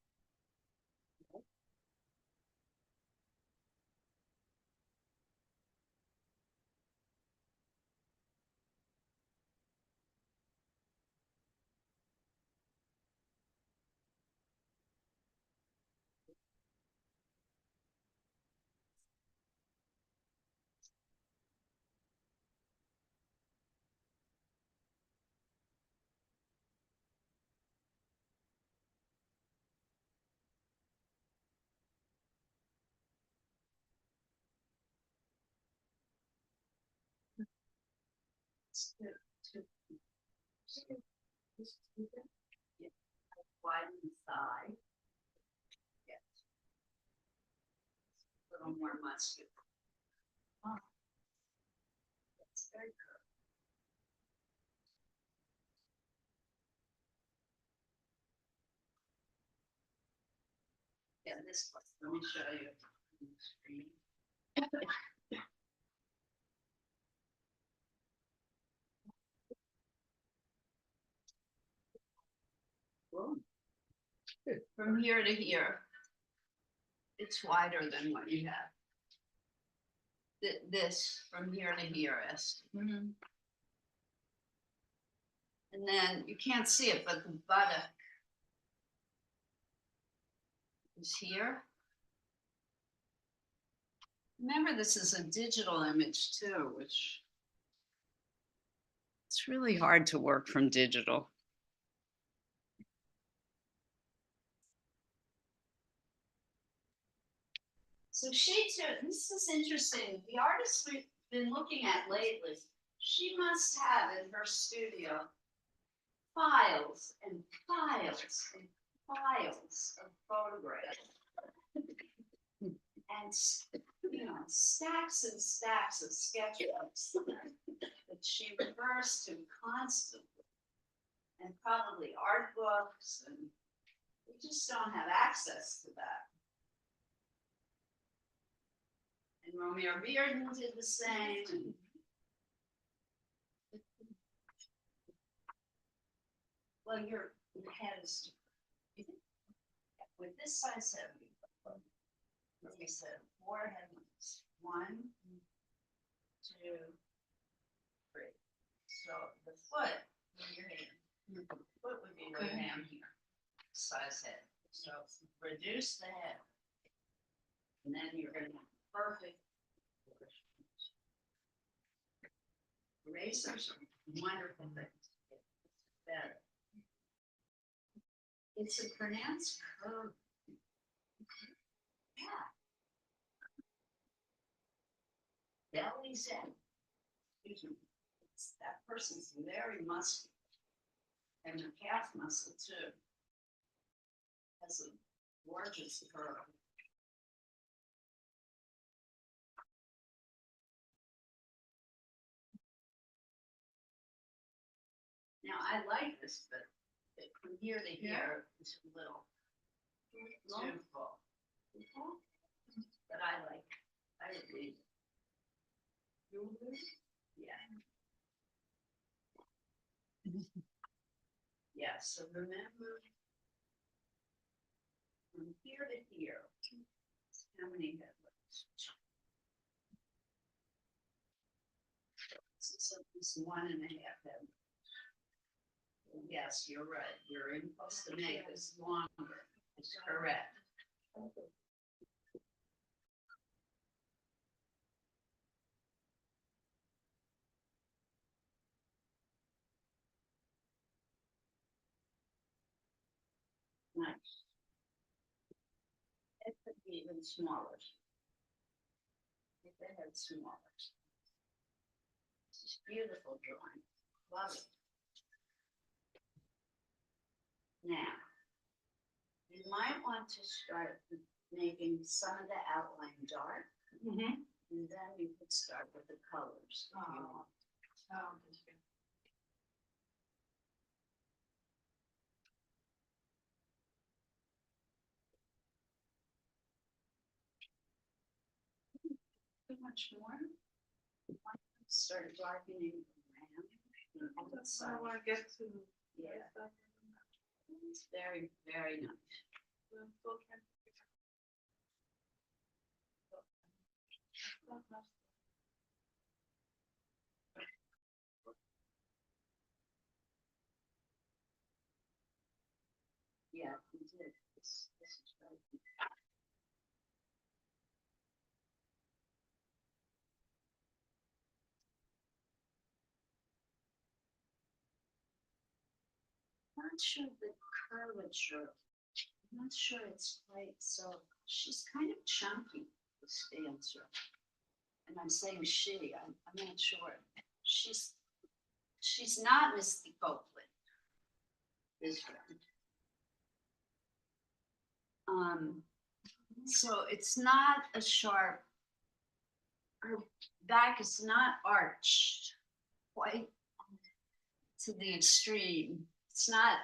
Widen the thigh. Yes. A little more muscular. Oh. That's very good. Yeah, this one. Let me show you on the screen. Whoa. From here to here, it's wider than what you have. This from here to here is. And then you can't see it, but the buttock is here. Remember, this is a digital image too, which it's really hard to work from digital. So she too, this is interesting. The artist we've been looking at lately, she must have in her studio files and files and files of photographs. And stacks and stacks of sketchbooks that she refers to constantly. And probably art books, and we just don't have access to that. And Romeo Bearden did the same. And well, your head is with this size 70. We said 4 headlands. 1, 2, 3. So the foot in your hand, the foot would be right down here, size head. So reduce the head, and then you're going to have perfect proportions. Erasers are wonderful things. Better. It's a pronounced curve. Yeah. Belly's in. That person's very muscular. And the calf muscle too. Has a gorgeous curve. Now I like this, but from here to here, it's a little too full. But I would read. Yeah. Yeah, so remember, from here to here, how many headlands? So it's 1.5 headlands. Yes, you're right. You're supposed to make this longer. It's correct. Nice. It could be even smaller. If they had smaller. It's beautiful drawing. Love it. Now, you might want to start making some of the outline dark. And then you could start with the colors. much more. Start darkening around. I wanna get to. Yeah. It's very, very nice. Yeah, we did. This is right. Not sure the curvature. I'm not sure it's quite so. She's kind of chunky, this dancer. And I'm saying she. I'm not sure. She's not Misty Copeland. This one. So it's not a sharp. Her back is not arched quite to the extreme. It's not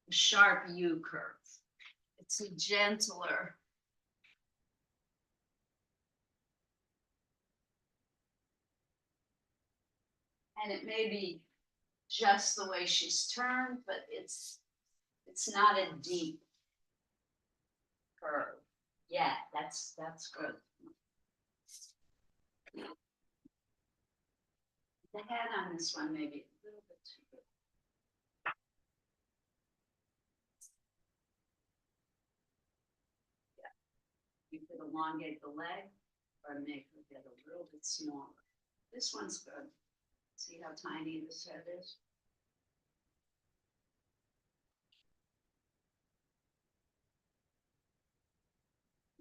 a sharp U curve. It's a gentler. And it may be just the way she's turned, but it's not a deep curve. Yeah, that's good. The head on this one may be a little bit too big. Yeah, you could elongate the leg or make her get a little bit smaller. This one's good. See how tiny this head is?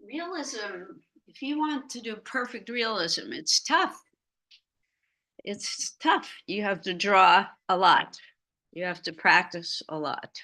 Realism, if you want to do perfect realism, it's tough. It's tough. You have to draw a lot. You have to practice a lot.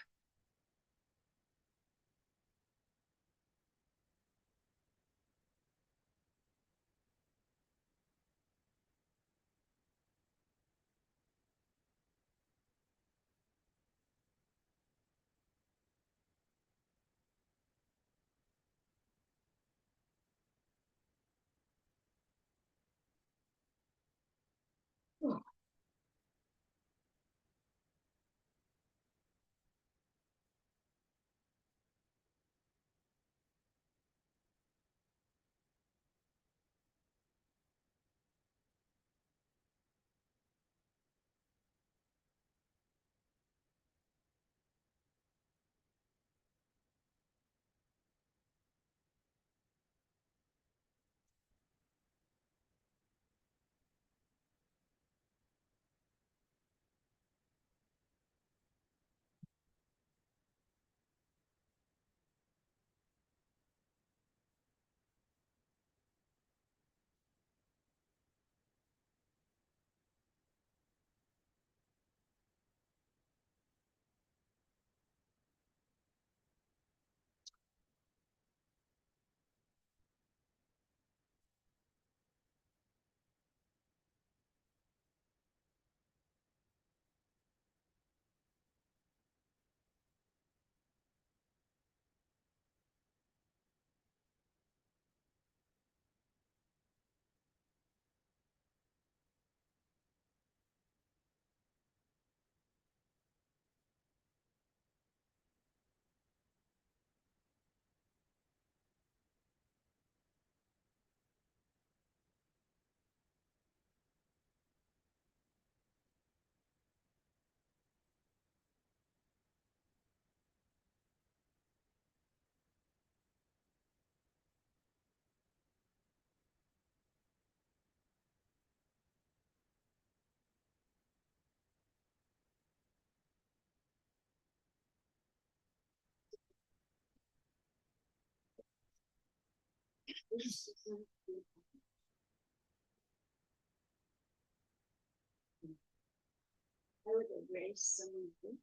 I would erase some of this.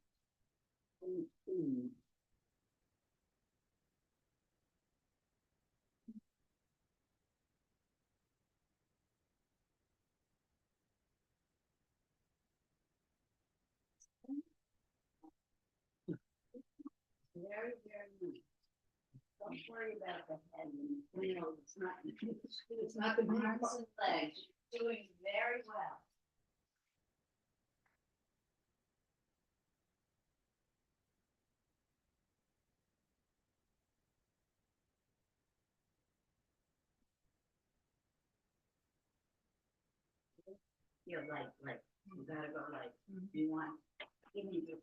Very, very nice. Don't worry about the head. You know, it's not the main arms part. and legs. You're doing very well. You're like, you gotta go like, you want, give me your.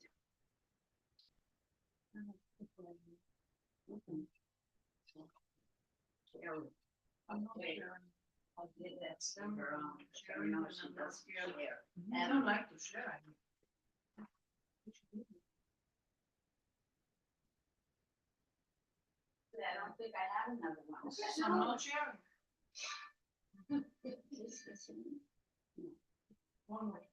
Okay. I'll give that to her on. You know, she does share. I don't like to share. I don't think I have another one. I'm not sharing. One way.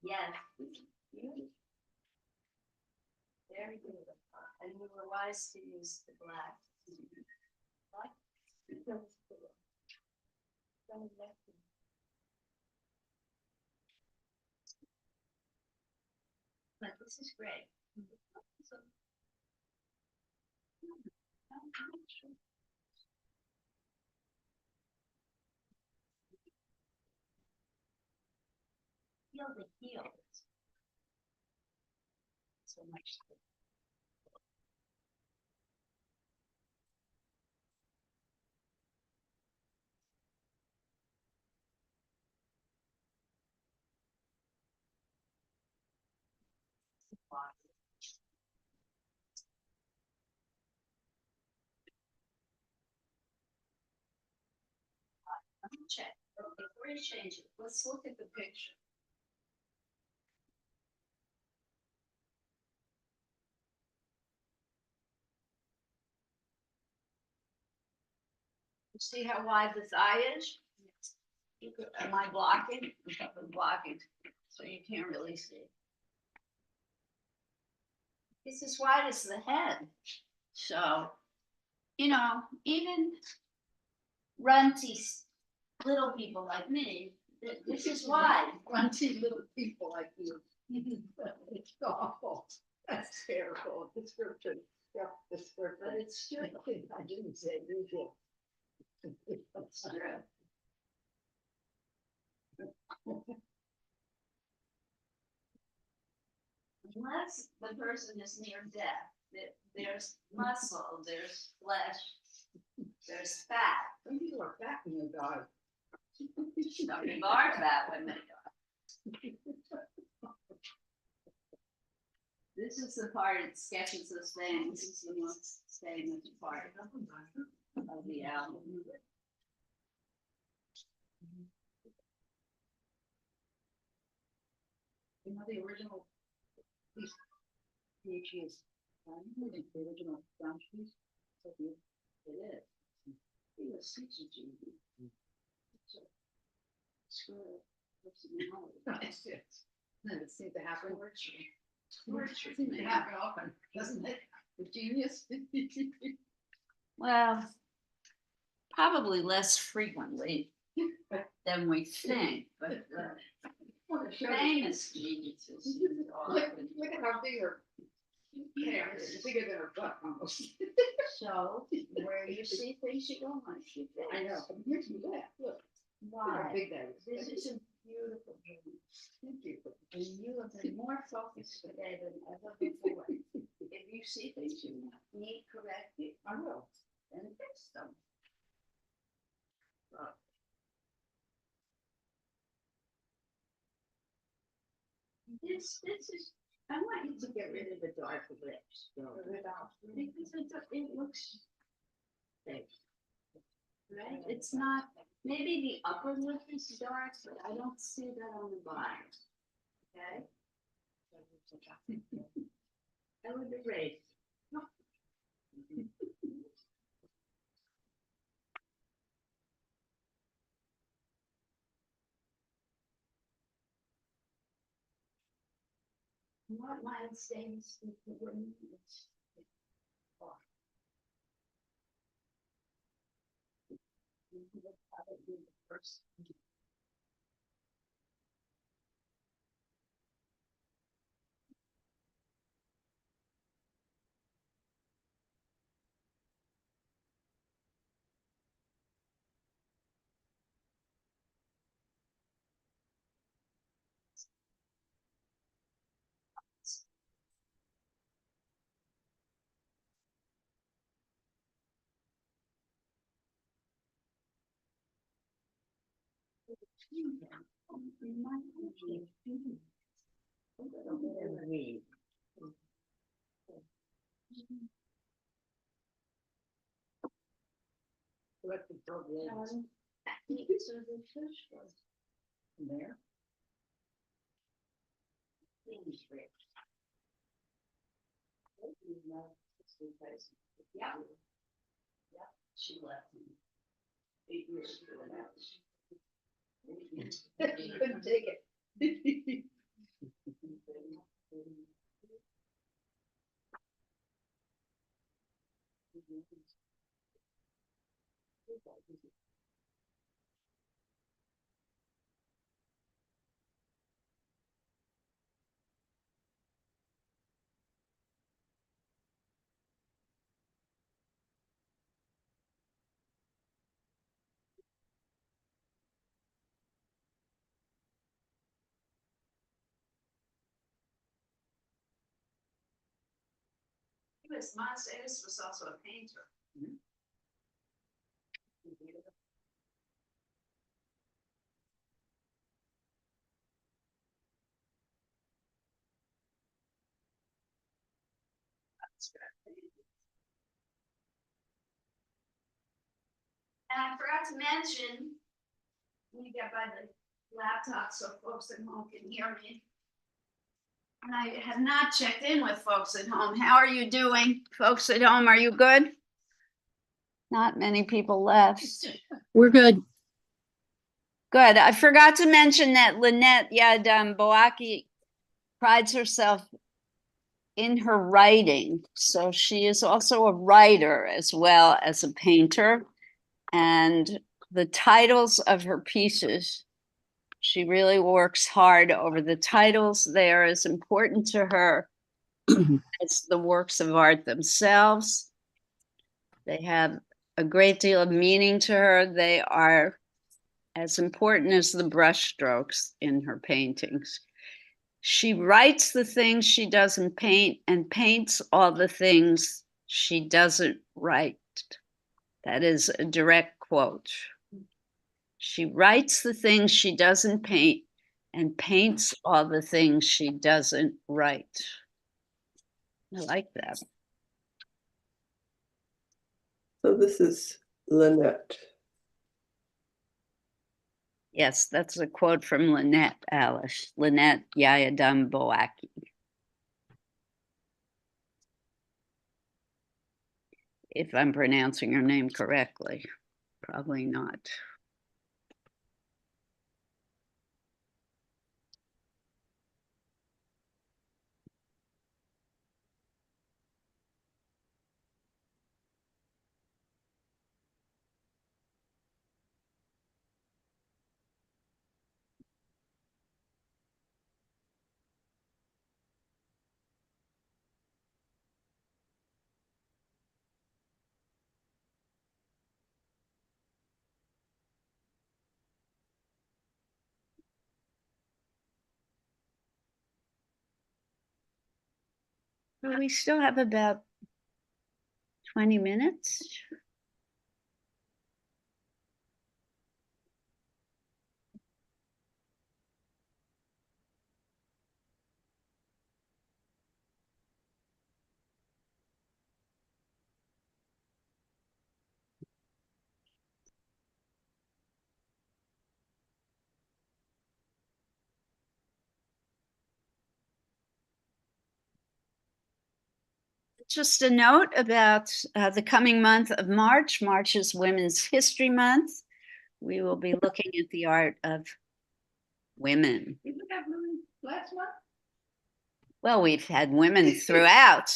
Yes. Very good. And we were wise to use the black. But this is great. Feel the heels. So much. Let me check. Before you change it, let's look at the picture. You see how wide the thigh is? Am I blocking? I'm blocking, so you can't really see. It's as wide as the head. So, you know, even runty little people like me, this is wide. Grunty little people like you. It's awful. That's terrible. Description. Yep, description. But it's true. I didn't say usual. It's true. Unless the person is near death, there's muscle, there's flesh, there's fat. Some people are fat when they die. Some people are fat when they die. This is the part it sketches us saying, this is the most famous part of the album. You know, the original piece, PhD is, the original French piece. So beautiful. It is. He was such a genius. Screw personality. That's it. And it seems to happen. Torture. It seems to happen often, doesn't it? The genius. Well, probably less frequently than we think, but famous geniuses. Look at how big her hair is, bigger than her butt almost. So, where you see things you don't want to see things. I know, but here's me laugh, look, look how Why? big that is. This is a beautiful dream. Thank you. And you have been more focused today than ever before. If you see things you need corrected, I will. then fix them. This is, I want you to get rid of the dark lips. Because it looks fake. Right? It's not, maybe the upper lip is dark, but I don't see that on the bottom. Okay? I would erase. What mine stains with the wind. There. Yeah. Yeah, she left me 8 years ago now. Couldn't take it. Miles Davis was also a painter. And I forgot to mention, let me get by the laptop so folks at home can hear me. And I have not checked in with folks at home. How are you doing? Folks at home, are you good? Not many people left. We're good. Good. I forgot to mention that Lynette Boaki prides herself in her writing. So she is also a writer as well as a painter. And the titles of her pieces, she really works hard over the titles. They are as important to her as the works of art themselves. They have a great deal of meaning to her. They are as important as the brushstrokes in her paintings. She writes the things she doesn't paint and paints all the things she doesn't write. That is a direct quote. She writes the things she doesn't paint and paints all the things she doesn't write. I like that. So this is Lynette. Yes, that's a quote from Lynette, Alice. Lynette Yayadam Boaki. If I'm pronouncing her name correctly, probably not. Well, we still have about 20 minutes. Just a note about the coming month of March. March is Women's History Month. We will be looking at the art of women. Did we have women last month? Well, we've had women throughout,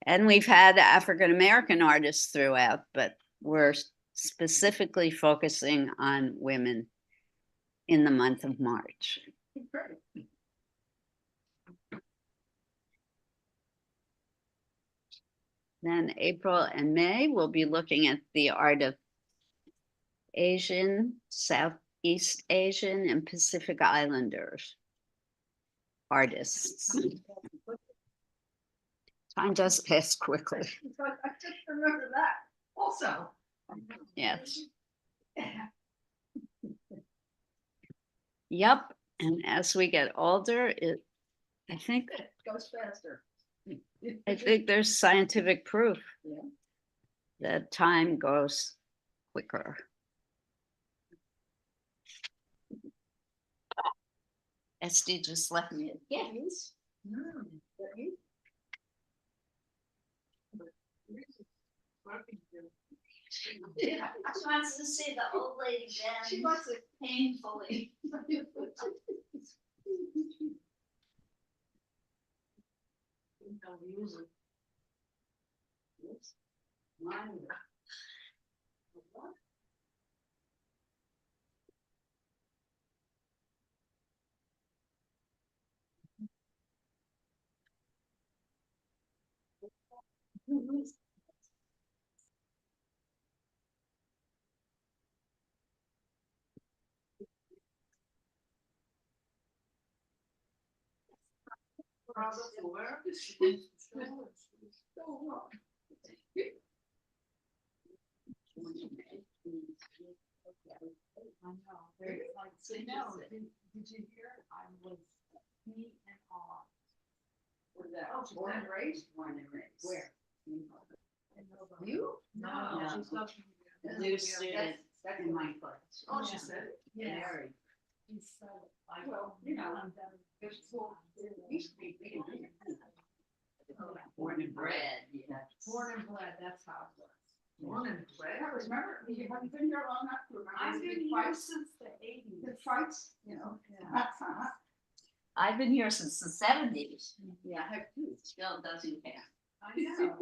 and we've had African American artists throughout, but we're specifically focusing on women in the month of March. Then April and May, we'll be looking at the art of Asian, Southeast Asian, and Pacific Islanders artists. Time does pass quickly. I just remember that also. Yes. Yep, and as we get older, I think Goes faster. there's scientific proof Yeah. that time goes quicker. Esty just left me a gift. She wants to see the old lady dance. She wants it painfully. Did you hear? I was me and awe. Was that born and raised? Born and raised. Where? You? No. She's not. New student in my class. Oh, she said it? Yeah. Married. Well, you know, there's school. Used to be big. Born and bred, yeah. Born and bred, that's how it was. Born and bred? I remember, have you been here long enough to remember? I've been here since the 80s. The fights, you know. Yeah. I've been here since the 70s. Yeah, I have too. Still doesn't count. I know.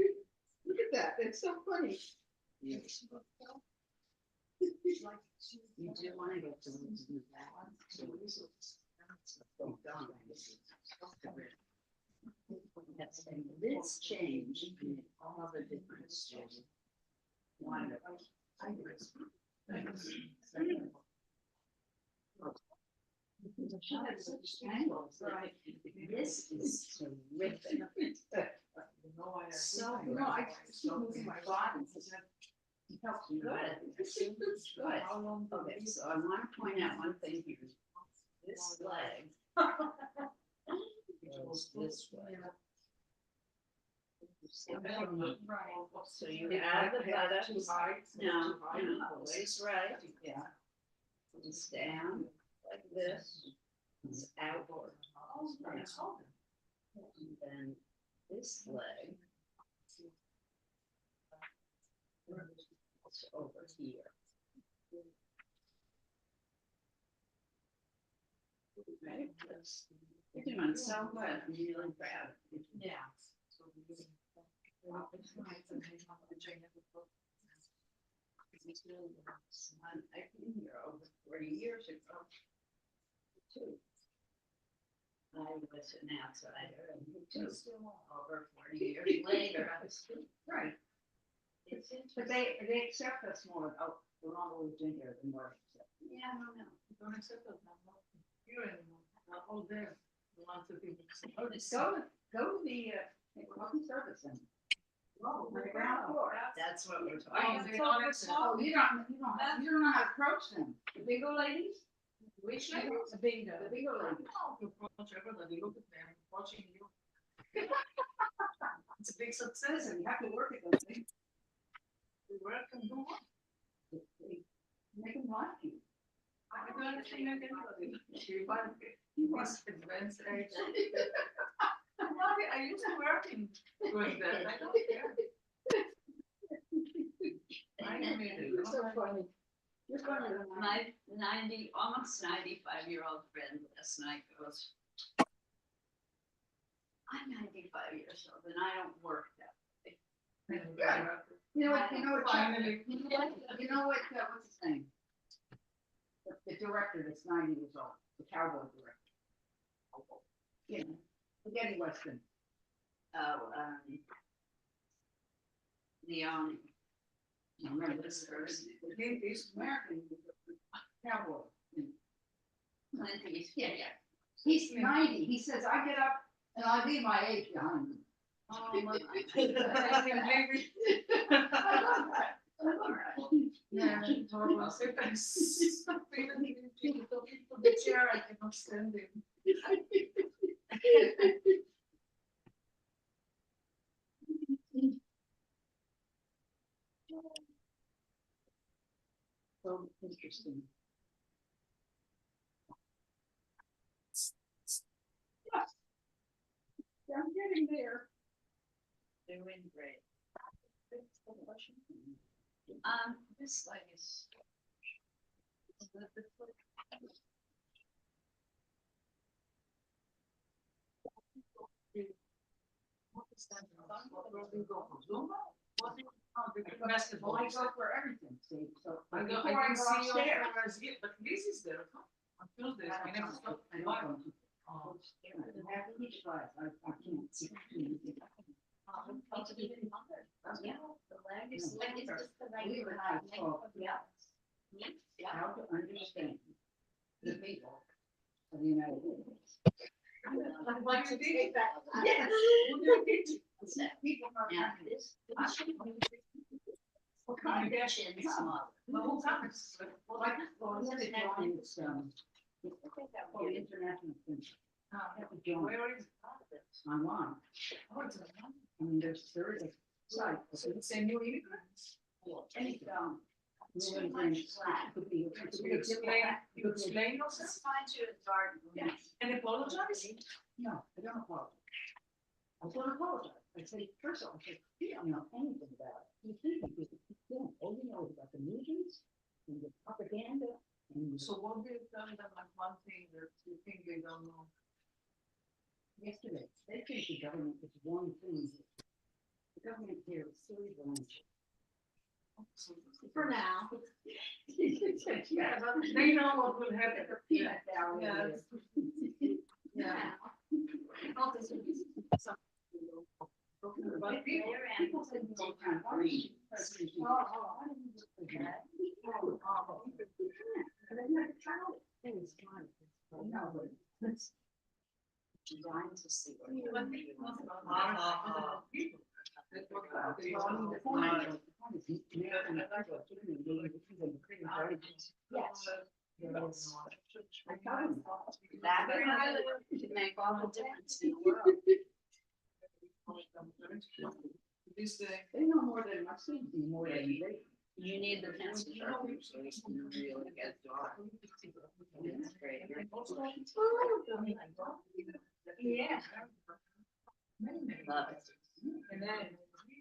Look at that, it's so funny. You do want to go to the back. This change in all the different stages. Wonderful. This is terrific. So, you know, I keep moving my body. It helps me good. It's good. Okay, so I want to point out one thing here. This leg goes this way. So you add the buttocks. No, always right. Yeah. It's down like this. It's outward. And then this leg. It's over here. Right? You're doing so good. I'm really proud of you. Yeah. I've been here over 40 years ago. Too. I was an outsider and you too. Over 40 years later, I was still right. But they accept us more. Oh, the longer we've been here, the more they accept. Yeah, I don't know. Don't accept us now. Here anymore. Oh, there. The ones that people. Oh, go to the welcome service center. Oh, the ground floor. That's what we're talking about. Oh, you don't know how to approach them. The bingo ladies? Which ladies? The bingo ladies. Oh, you approach everybody, look at them, watching you. It's a big success and you have to work at those things. You work and do what? Make them like you. I don't understand anybody. You must advance age. I used to work in doing that. I don't care. You're so funny. You're funny. My almost 95-year-old friend last night goes, I'm 95 years old and I don't work that way. You know what, what's his name? The director that's 90 years old, the cowboy director. You know, spaghetti western. Oh, Leone. I remember this person. He's American cowboy. Yeah. He's 90. He says, I get up and I leave my age behind me. Oh, my Yeah, the chair, I Outstanding. So interesting. I'm getting there. Doing great. This slide is. Basketball. I go for everything. So I go upstairs. But this is there. On Tuesdays, I never stop. I can't see. Yeah, the leg is like it's just the leg of the how to understand the people of the United States. I'd like to take that. Yes. People are this. What kind of action? The whole time. Well, like this. International. Where is it? Online. Oh, it's online. I mean, there is a site. So it's a new immigrants. Any you explain yourself? It's fine to start. Yes. And apologize? No, I don't apologize. I don't apologize. I say, first of all, I say, you don't know anything about it. You think you don't. All you know is about the meetings and the propaganda. And so what do you tell them like one thing that you think they don't know? Yesterday, they think the government is one thing. The government here is three branches. For now. Yeah, but they know what will happen. Yeah. But people say people can't read. Trying to see what to make all the difference in the world. They know more than I see, more than they. You need the pencil sharpener so you can really get dark. That's great. Yeah. Love it. And then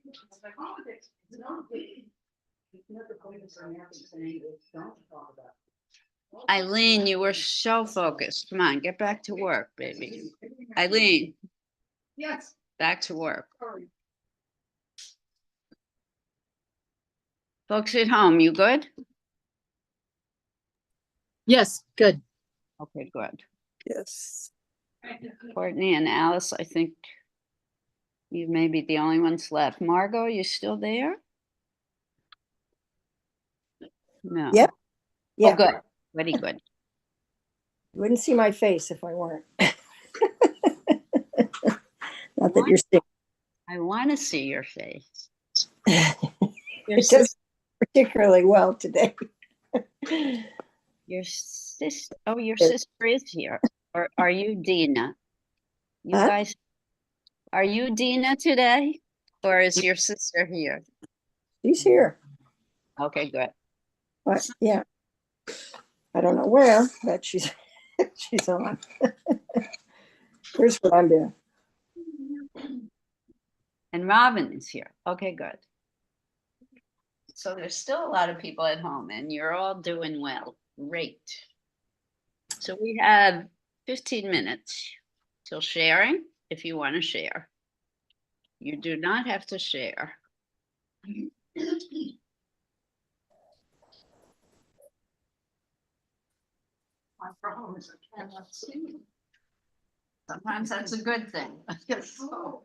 it's like politics. It's not the politics are Americans saying don't talk about. Eileen, you were so focused. Come on, get back to work, baby. Eileen, Yes. back to work. Sorry. Folks at home, you good? Yes, good. Okay, good. Yes. Courtney and Alice, I think you may be the only ones left. Margot, you still there? No. Yep. Oh, Yeah, good. Very good. you wouldn't see my face if I weren't. Not that you're sick. I want to see your face. Your It does particularly well today. Your sister, oh, your sister is here. Or are you Dina? You Huh? guys, are you Dina today? Or is your sister here? She's here. Okay, good. But yeah, I don't know where, but she's she's on. Here's what I'm doing. And Robin is here. Okay, good. So there's still a lot of people at home and you're all doing well. Great. So we have 15 minutes till sharing if you want to share. You do not have to share. My problem is I cannot see. Sometimes that's a good thing. So,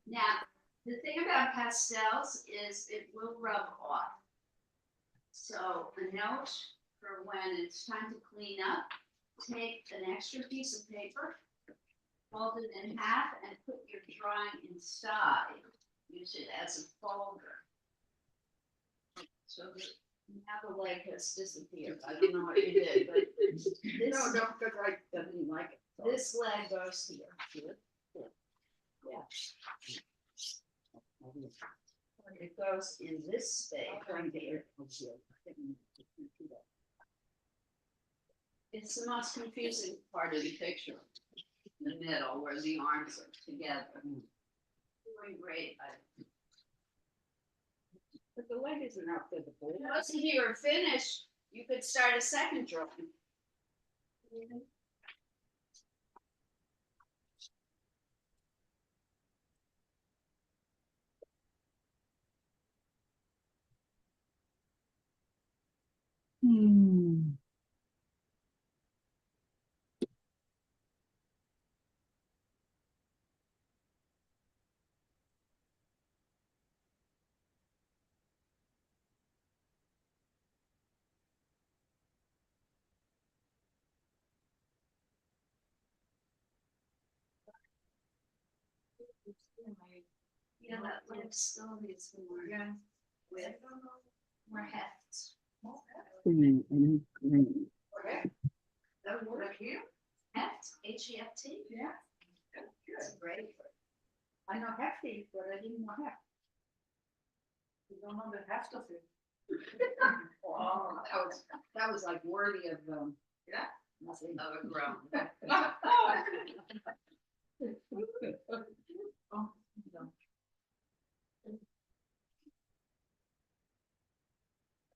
Now, the thing about pastels is it will rub off. So a note for when it's time to clean up, take an extra piece of paper, fold it in half and put your drawing inside. Use it as a folder. So that Now the leg has disappeared. I don't know what you did, but this, No, don't, because I didn't like it. so. this leg goes here. Yeah. It goes in this state right here. It's the most confusing part of the picture. The middle where the arms are together. Doing great. But the leg isn't up to the board. Once you are finished, you could start a second drawing. Yeah, that leg still needs more. Yeah. With more heft. That would work here? Heft, H-E-F-T. Yeah. It's great. I know hefty, but I didn't know heft. You don't know the heft of it. Oh, that was like worthy of, yeah, nothing. Of a groan. Oh, no.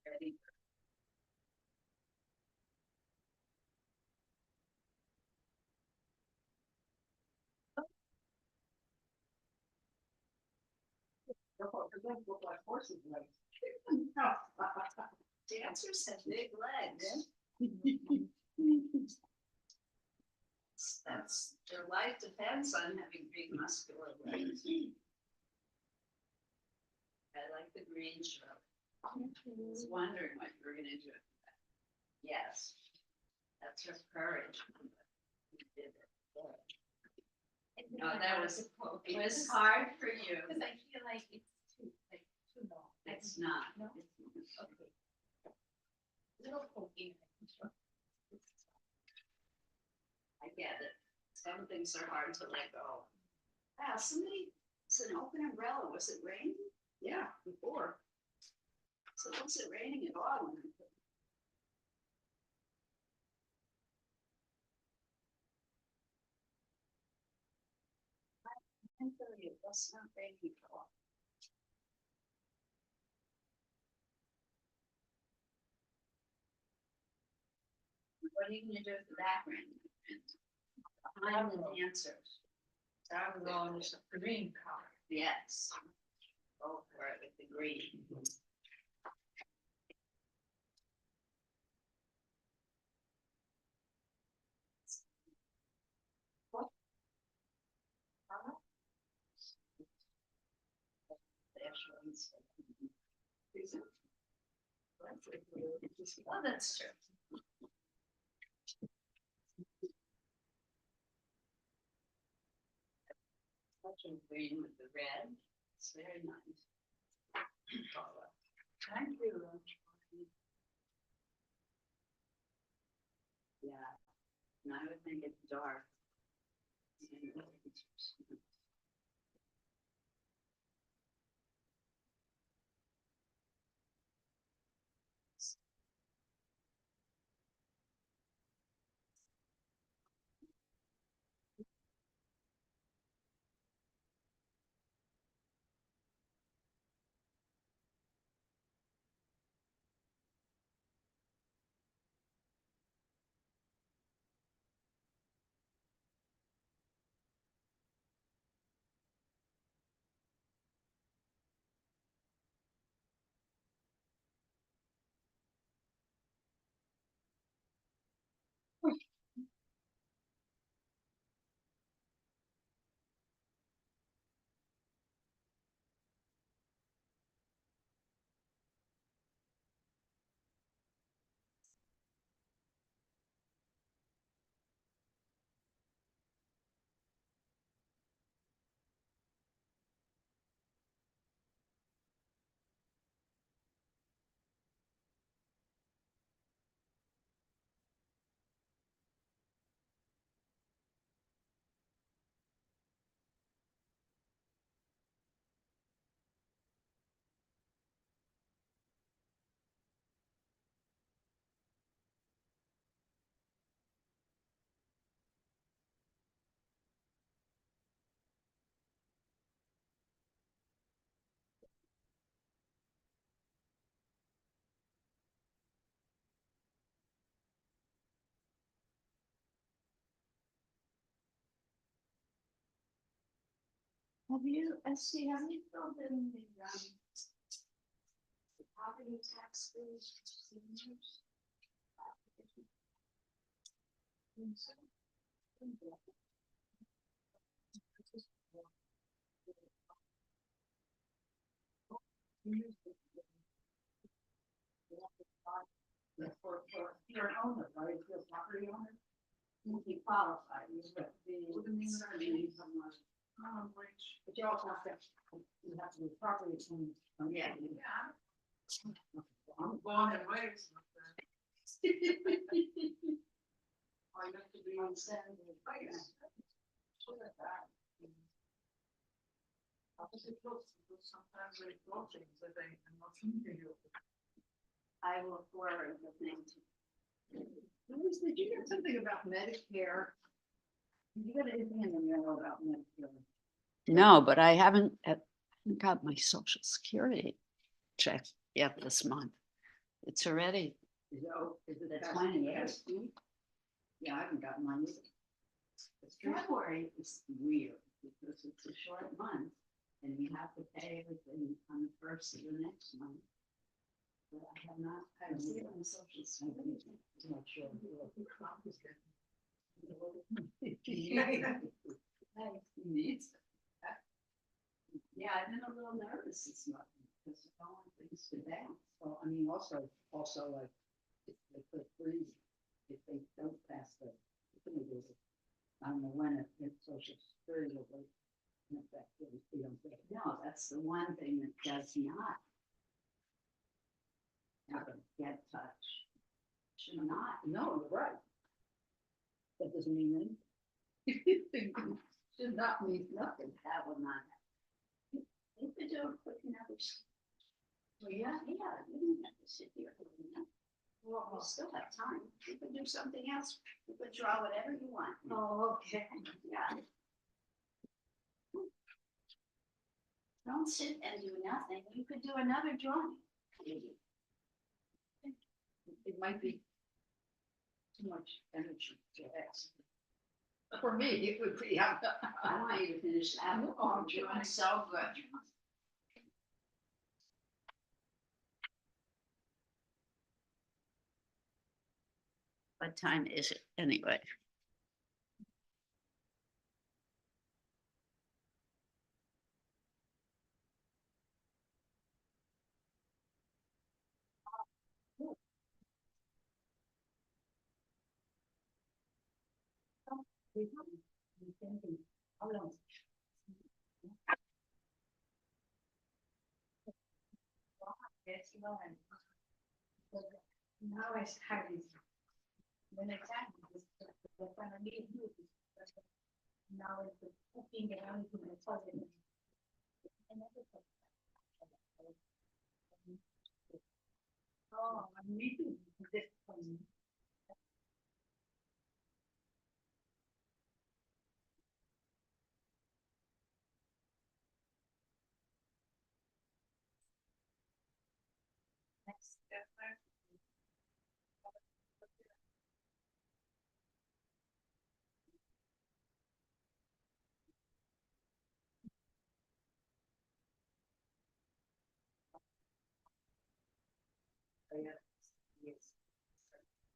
Ready. It doesn't look like horses' legs. Dancers have big legs. That's, their life depends on having big muscular legs. I like the green shrub. I was wondering what you were gonna do. Yes, that's her courage. No, that was, it was hard for you. Because I feel like it's too long. It's not. No? It's- Okay. Little poking. I get it. Some things are hard to let go. Wow, somebody, it's an open umbrella. Was it raining? Yeah, before. So it wasn't raining at all when I put it. I can tell you, it was not raining at all. What are you gonna do with the background? Behind the dancers. I'm going with the green color. Yes. Go for it with the green. Oh, that's true. Touching green with the red, it's very nice. Thank you. Yeah, and I would think it's dark. Have you, SC, have you filled in the property tax bills for seniors? For you're an owner, right? If you're a property owner, you can qualify. You have to be. What do you mean that? But you also have to, you have to be property owner. Yeah. I'm born and raised. I have to be on Saturday. Look at that. Opposite looks, because sometimes they throw things that they are not familiar with. I will forward the thing to. Louise, did you get something about Medicare? Did you get anything in the mail about Medicare? No, but I haven't got my social security check yet this month. It's already, Is it The past 20th. due? Yeah, I haven't gotten mine either. February is weird because it's a short month and you have to pay everything on the first of the next month. But I have not, I see it on the social security. I'm not sure. Needs it. Yeah, I've been a little nervous this month because I don't want things to down. Well, I mean, also like, if they put freeze, if they don't pass the, I don't know when it social security will be in effect, if we don't get it. No, that's the one thing that does not get touched. Should not. No, you're right. That doesn't mean anything. Should not mean nothing. That will not happen. You could do a quick numbers. Well, yeah, you don't have to sit here. Well, we still have time. You could do something else. You could draw whatever you want. Oh, okay. Yeah. Don't sit and do nothing. You could do another drawing. It might be too much energy to ask. For me, it would be. I want you to finish that. Oh, You're doing so good. What time is it anyway? Yes, you know, and now it's having. When it's happening, the family is now it's the cooking and everything is positive. Oh, I'm reading this one. Next step.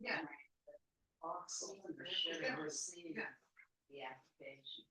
Yeah. Also, for sure, receive the application.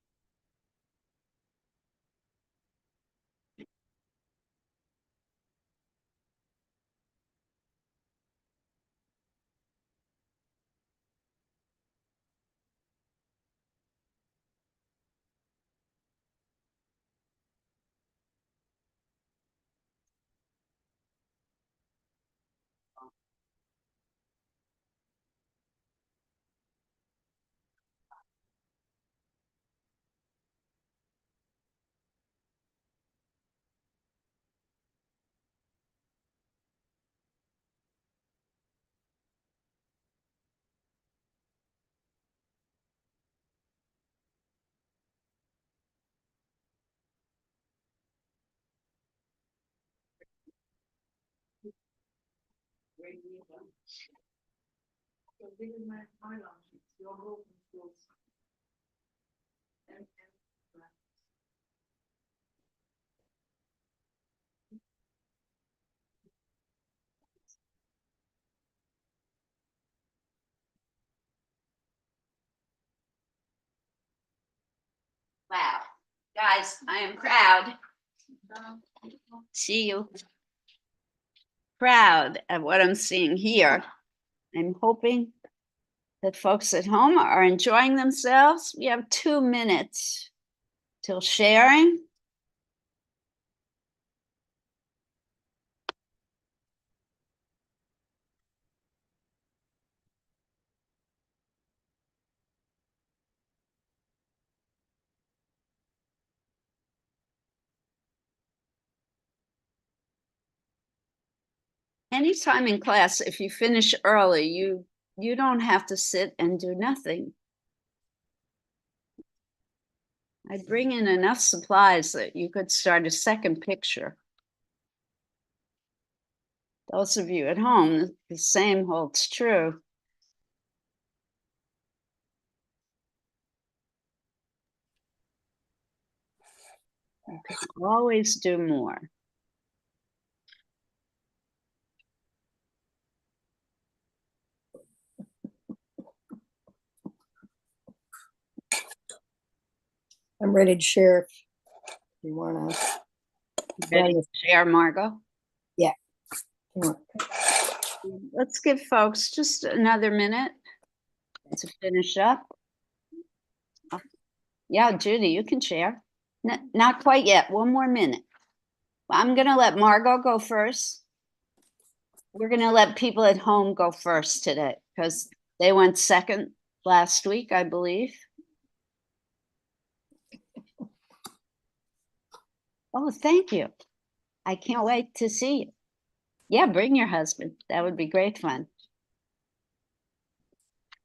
So this is my lunch, it's your open schools. And Wow. Guys, I am proud. See you. Proud of what I'm seeing here. I'm hoping that folks at home are enjoying themselves. We have 2 minutes till sharing. Anytime in class, if you finish early, you don't have to sit and do nothing. I bring in enough supplies that you could start a second picture. Those of you at home, the same holds true. You can always do more. I'm ready to share. If you wanna. Ready to share, Margot? Yeah. Yeah. Let's give folks just another minute to finish up. Yeah, Judy, you can share. Not quite yet. One more minute. I'm going to let Margot go first. We're going to let people at home go first today because they went second last week, I believe. Oh, thank you. I can't wait to see you. Yeah, bring your husband. That would be great fun.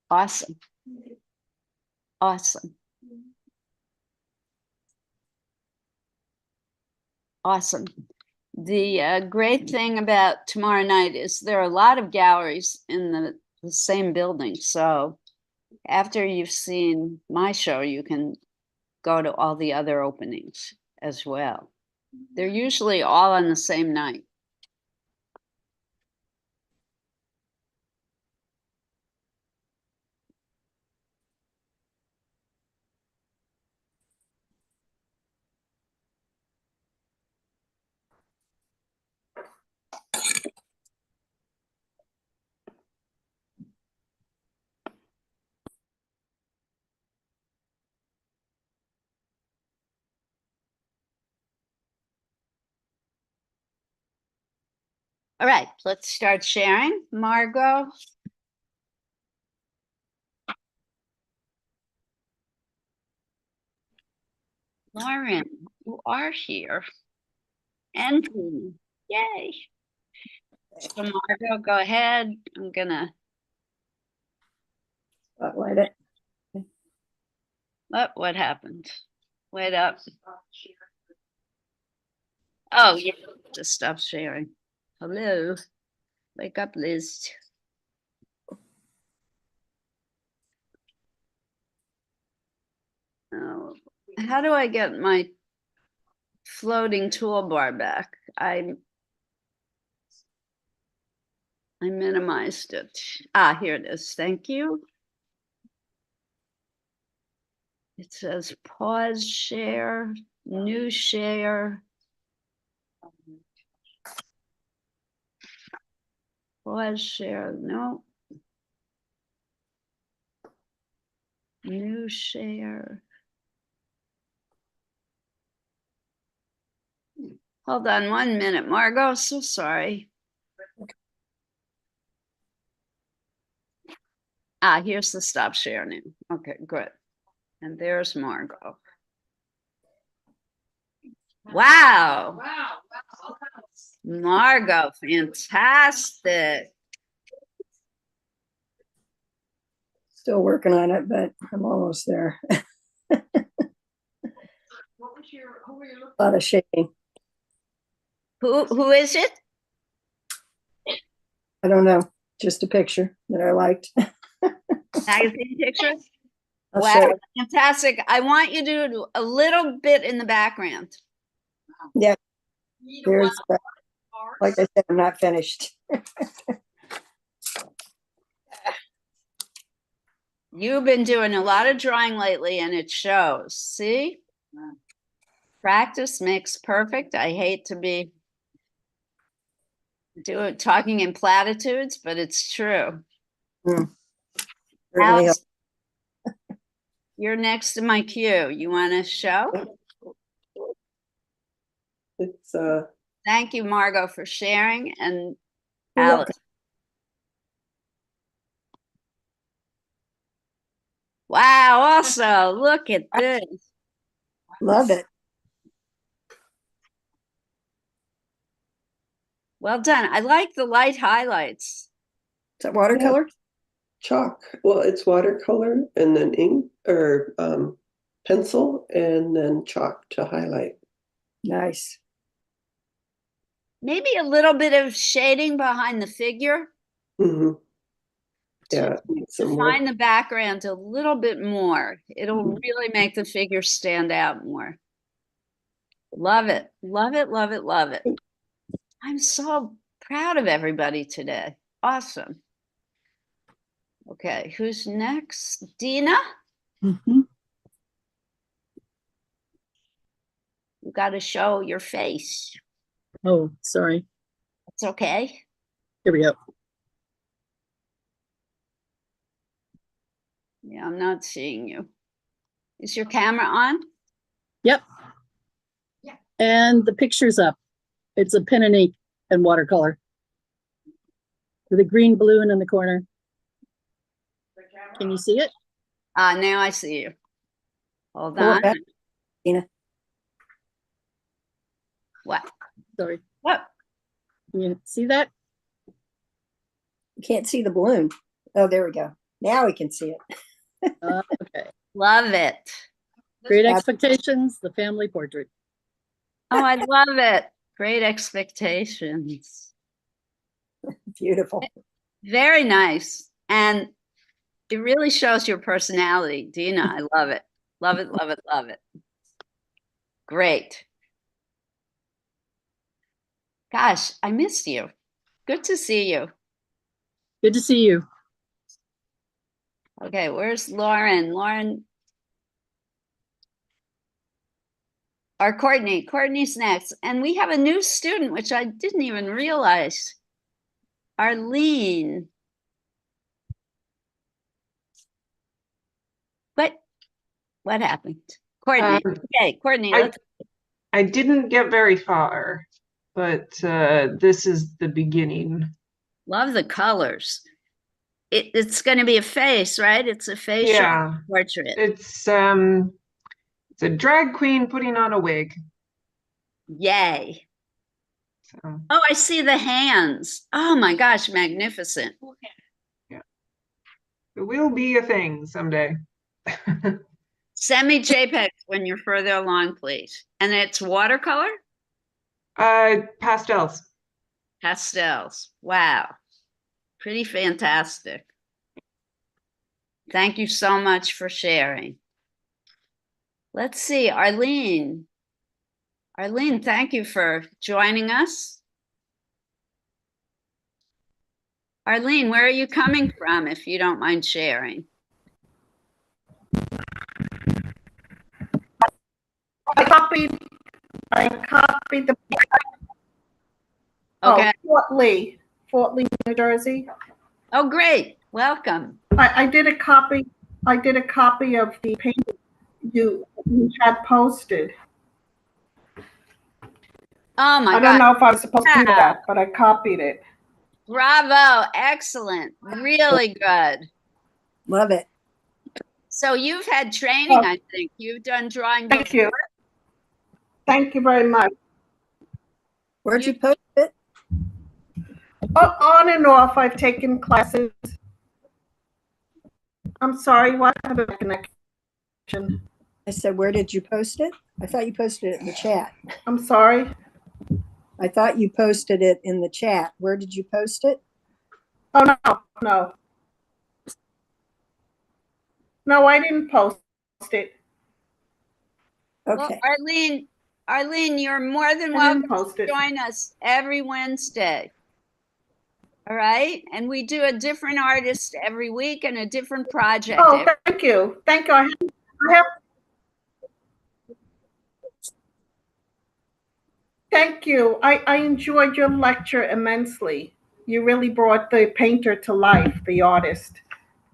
Awesome. Awesome. Awesome. The great thing about tomorrow night is there are a lot of galleries in the same building. So after you've seen my show, you can go to all the other openings as well. They're usually all on the same night. All right, let's start sharing. Margot. Lauren, you are here. Anthony, yay. So Margot, go ahead. I'm gonna. Spotlight it. What happened? Wait up. Oh, yeah, just stop sharing. Hello. Wake up, Liz. Oh, how do I get my floating toolbar back? I minimized it. Ah, here it is. Thank you. It says pause share, new share. Pause share, no. New share. Hold on 1 minute, Margot, so sorry. Ah, here's the stop share now. Okay, good. And there's Margot. Wow. Margot, fantastic. Still working on it, but I'm almost there. What was who were you looking A lot of shaking. Who is it? I don't know. Just a picture that I liked. Magazine picture? I'll Wow, show you. fantastic. I want you to do a little bit in the background. Yeah. Here's, like I said, I'm not finished. You've been doing a lot of drawing lately and it shows. See? Practice makes perfect. I hate to be talking in platitudes, but it's true. Certainly Alex, you're next to my queue. You want to show? It's Thank you, Margot, for sharing. And You're Alex. Wow, also, look at this. love it. Well done. I like the light highlights. Is that watercolor? Chalk. Well, it's watercolor and then ink or pencil and then chalk to highlight. Nice. Maybe a little bit of shading behind the figure. Mm-hmm. Yeah. Define the background a little bit more. It'll really make the figure stand out more. Love it. Love it. Love it. Love it. I'm so proud of everybody today. Awesome. Okay, who's next? Dina? Mm-hmm. You got to show your face. Oh, sorry. It's okay. Here we go. Yeah, I'm not seeing you. Is your camera on? Yep. Yeah. And the picture's up. It's a pen and ink and watercolor. With a green balloon in the corner. Can you see it? Now I see you. Hold on. Dina. What? Sorry. What? Can you see that? You can't see the balloon. Oh, there we go. Now we can see it. Okay. Love it. Great Expectations, the family portrait. Oh, I love it. Great Expectations. Beautiful. Very nice. And it really shows your personality, Dina. I love it. Love it, love it, love it. Great. Gosh, I missed you. Good to see you. Good to see you. Okay, where's Lauren? Lauren. Or Courtney. Courtney's next. And we have a new student, which I didn't even realize. Arlene. What happened? Courtney. Okay, Courtney. I didn't get very far, but this is the beginning. Love the colors. It's going to be a face, right? It's a facial portrait. It's a drag queen putting on a wig. Yay. So. Oh, I see the hands. Oh my gosh, magnificent. Yeah. It will be a thing someday. Send me JPEGs when you're further along, please. And it's watercolor? Pastels. Pastels. Wow. Pretty fantastic. Thank you so much for sharing. Let's see, Arlene. Arlene, thank you for joining us. Arlene, where are you coming from, if you don't mind sharing? I copied the. Okay. Oh, Fort Lee, New Jersey. Oh, great. Welcome. I did a copy of the painting you had posted. Oh my God. I don't know if I was supposed to do that, but I copied it. Bravo. Excellent. Really good. Love it. So you've had training, I think. You've done drawing before. Thank you. Thank you very much. Where'd you post it? Oh, on and off, I've taken classes. I'm sorry, what? I have a connection. I said, where did you post it? I thought you posted it in the chat. I'm sorry. I thought you posted it in the chat. Where did you post it? Oh, no. No, I didn't post it. Okay. Well, Arlene, you're more than welcome to join us every Wednesday. All right? And we do a different artist every week and a different project. Oh, thank you. Thank you. Thank you. I enjoyed your lecture immensely. You really brought the painter to life, the artist.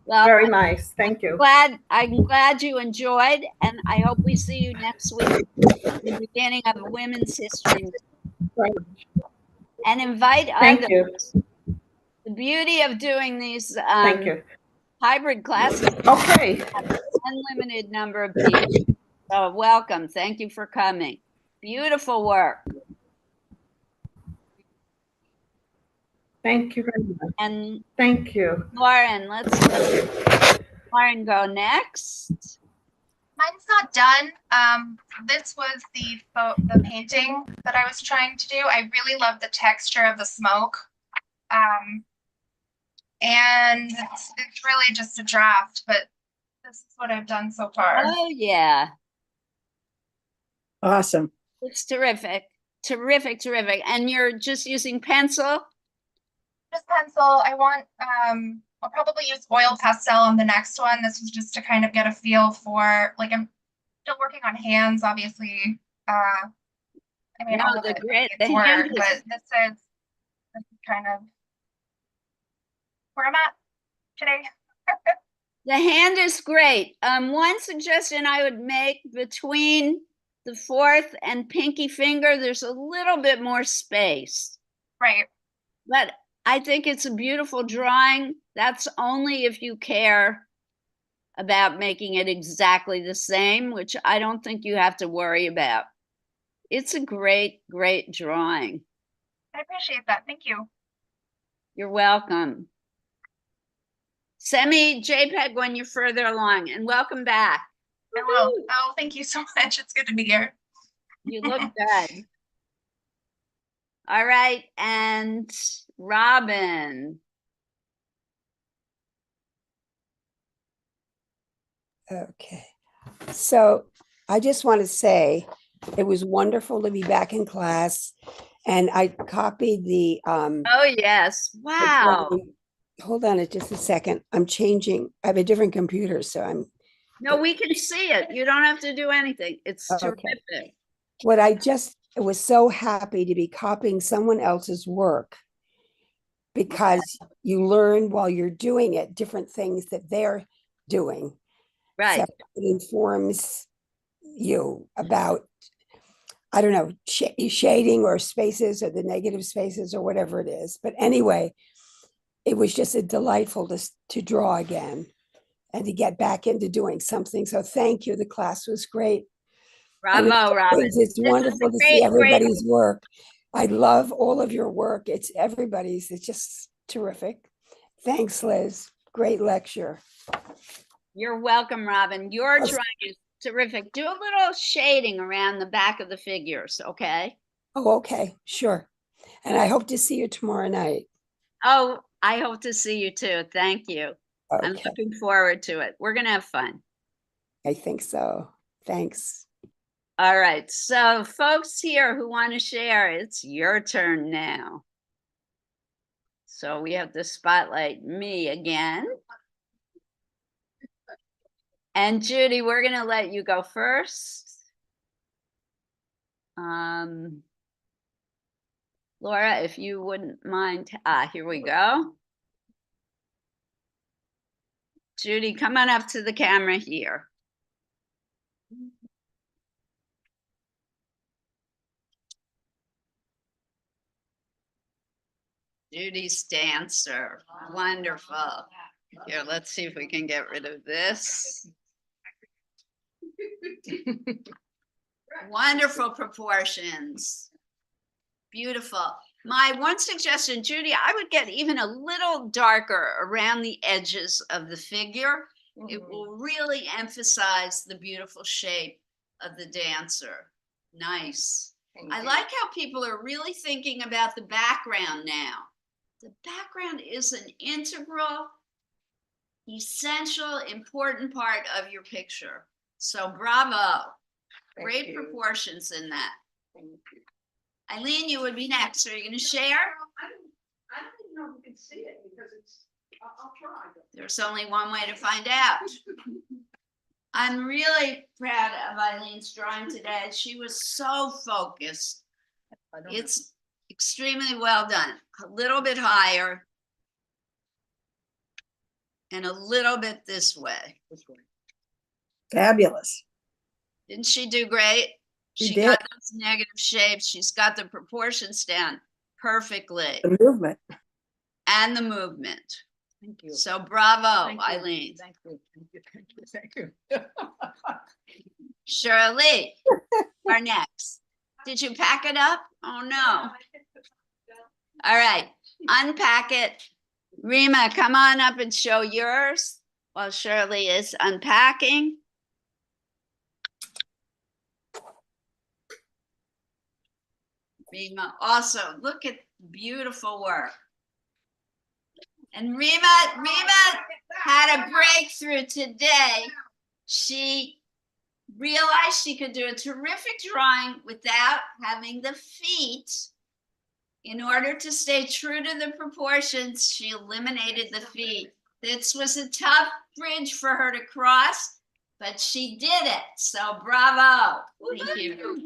Well, Very nice. Thank you. I'm glad you enjoyed, and I hope we see you next week, the beginning of Women's History Month. Right. And invite Thank others. you. The beauty of doing these Thank you. hybrid classes, Okay. unlimited number of people. So welcome. Thank you for coming. Beautiful work. Thank you very much. And Thank you. Lauren, let's let Lauren go next. Mine's not done. This was the painting that I was trying to do. I really love the texture of the smoke. And it's really just a draft, but this is what I've done so far. Oh yeah. Awesome. It's terrific. Terrific, terrific. And you're just using pencil? Just pencil. I'll probably use oil pastel on the next one. This was just to kind of get a feel for, like, I'm still working on hands, obviously. I mean, No, all of the it grid, needs the work, hand is- but this is kind of where I'm at today. The hand is great. One suggestion I would make, between the fourth and pinky finger, there's a little bit more space. Right. But I think it's a beautiful drawing. That's only if you care about making it exactly the same, which I don't think you have to worry about. It's a great, great drawing. I appreciate that. Thank you. You're welcome. Send me JPEG when you're further along, and welcome back. I will. Oh, thank you so much. It's good to be here. You look good. All right, and Robin. Okay. So I just want to say it was wonderful to be back in class, and I copied the Oh yes. Wow. Hold on just a second. I'm changing. I have a different computer, so I'm No, we can see it. You don't have to do anything. It's Okay. terrific. what I just was so happy to be copying someone else's work, because you learn while you're doing it different things that they're doing. Right. So it informs you about, I don't know, shading or spaces or the negative spaces or whatever it is. But anyway, it was just a delightful to draw again and to get back into doing something. So thank you. The class was great. And Bravo, Robin. it's This is wonderful a to great, see great- everybody's work. I love all of your work. It's everybody's. It's just terrific. Thanks, Liz. Great lecture. You're welcome, Robin. Your Yes. drawing is terrific. Do a little shading around the back of the figures, okay? Oh, okay, sure. And I hope to see you tomorrow night. Oh, I hope to see you too. Thank you. I'm Okay, looking forward to it. We're gonna have fun. I think so. Thanks. All right, so folks here who want to share, it's your turn now. So we have to spotlight me again. And Judy, we're gonna let you go first. Laura, if you wouldn't mind, here we go. Judy, come on up to the camera here. Judy's dancer, wonderful. Here, let's see if we can get rid of this. Wonderful proportions. Beautiful. My one suggestion, Judy, I would get even a little darker around the edges of the figure. It will really emphasize the beautiful shape of the dancer. Nice. I like how people are really thinking about the background now. The background is an integral, essential, important part of your picture. So bravo. Great proportions in that. Eileen, you would be next. Are you going to share? I don't even know if we can see it because I'll try. There's only one way to find out. I'm really proud of Eileen's drawing today. She was so focused. It's extremely well done. A little bit higher. And a little bit this way. Fabulous. Didn't she do great? She got did. those negative shapes. She's got the proportions down perfectly. The movement. And the movement. Thank you. So bravo, Thank you. Eileen. Thank you, thank you, thank you. Shirley, are next. Did you pack it up? Oh, no. All right, unpack it. Rima, come on up and show yours while Shirley is unpacking. Rima, also, look at beautiful work. And Rima had a breakthrough today. She realized she could do a terrific drawing without having the feet. In order to stay true to the proportions, she eliminated the feet. This was a tough bridge for her to cross, but she did it. So bravo. Thank you.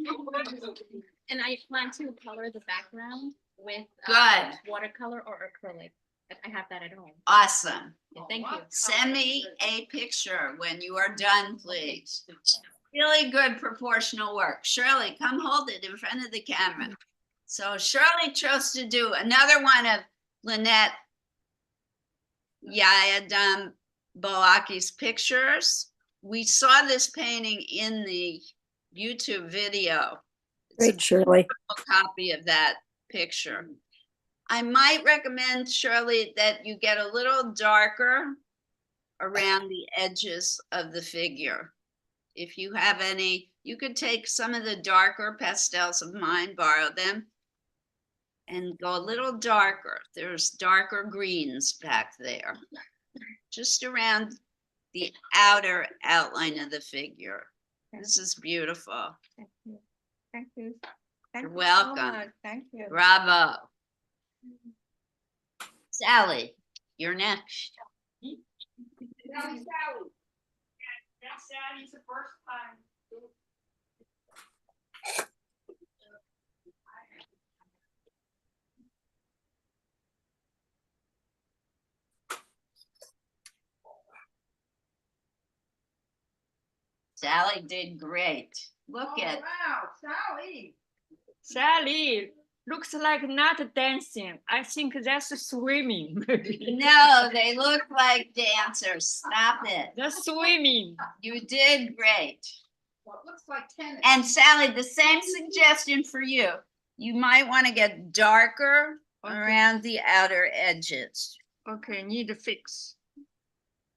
And I plan to color the background with Good. watercolor or acrylic. I have that at home. Awesome. Yeah, thank you. Send me a picture when you are done, please. Really good proportional work. Shirley, come hold it in front of the camera. So Shirley chose to do another one of Lynette Yayadam Boaki's pictures. We saw this painting in the YouTube video. Great, Shirley. A copy of that picture. I might recommend, Shirley, that you get a little darker around the edges of the figure. If you have any, you could take some of the darker pastels of mine, borrow them, and go a little darker. There's darker greens back there, just around the outer outline of the figure. This is beautiful. Thank you. Thank you. Thank You're you so welcome. much. Thank you. Bravo. Sally, you're next. Sally's the first time. Sally did great. Look at, Wow, Sally. Sally, looks like not dancing. I think that's swimming. no, they look like dancers. Stop it. That's swimming. You did great. Well, it looks like tennis. And Sally, the same suggestion for you. You might want to get darker around the outer edges. Okay, need to fix.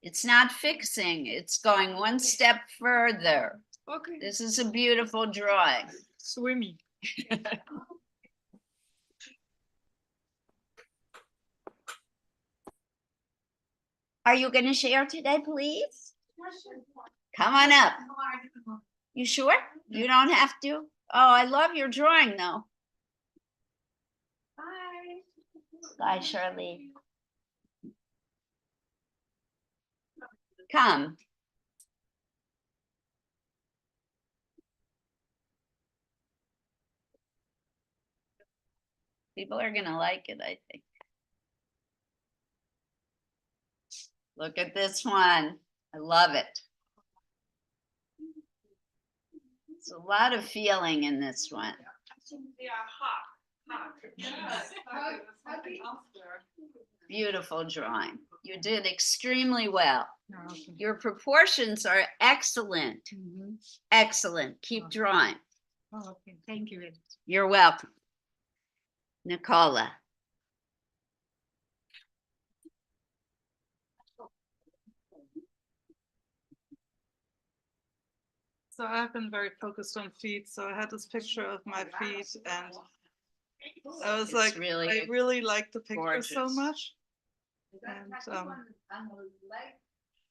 It's not fixing, it's going one step further. Okay. This is a beautiful drawing. Swimming. Are you going to share today, please? Come on up. You sure? You don't have to? Oh, I love your drawing though. Bye. Bye, Shirley. Come. People are gonna like it, I think. Look at this one. I love it. There's a lot of feeling in this one. Beautiful drawing. You did extremely well. Your proportions are excellent. Excellent. Keep drawing. Oh, okay, thank you. You're welcome. Nicola. So I've been very focused on feet. So I had this picture of my feet, and I was It's like, really I really like the picture so gorgeous. much. And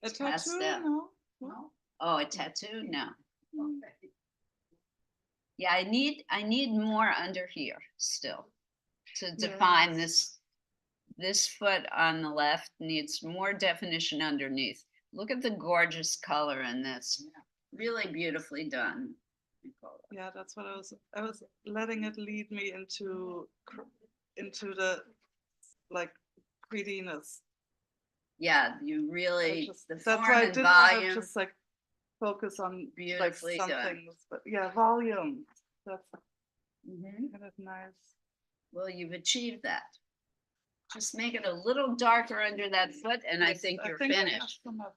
a tattoo? Pastel. No. Oh, a tattoo? No. Yeah, I need more under here still to define this foot on the left needs more definition underneath. Look at the gorgeous color in this. Really beautifully done. Yeah, that's what I was letting it lead me into the like greediness. Yeah, you really, the That's form why I and didn't want to volume, just like focus on like beautifully some done. things, but yeah, volume. That's Mhm. kind of nice. Well, you've achieved that. Just make it a little darker under that foot and I think you're I have finished. some of them,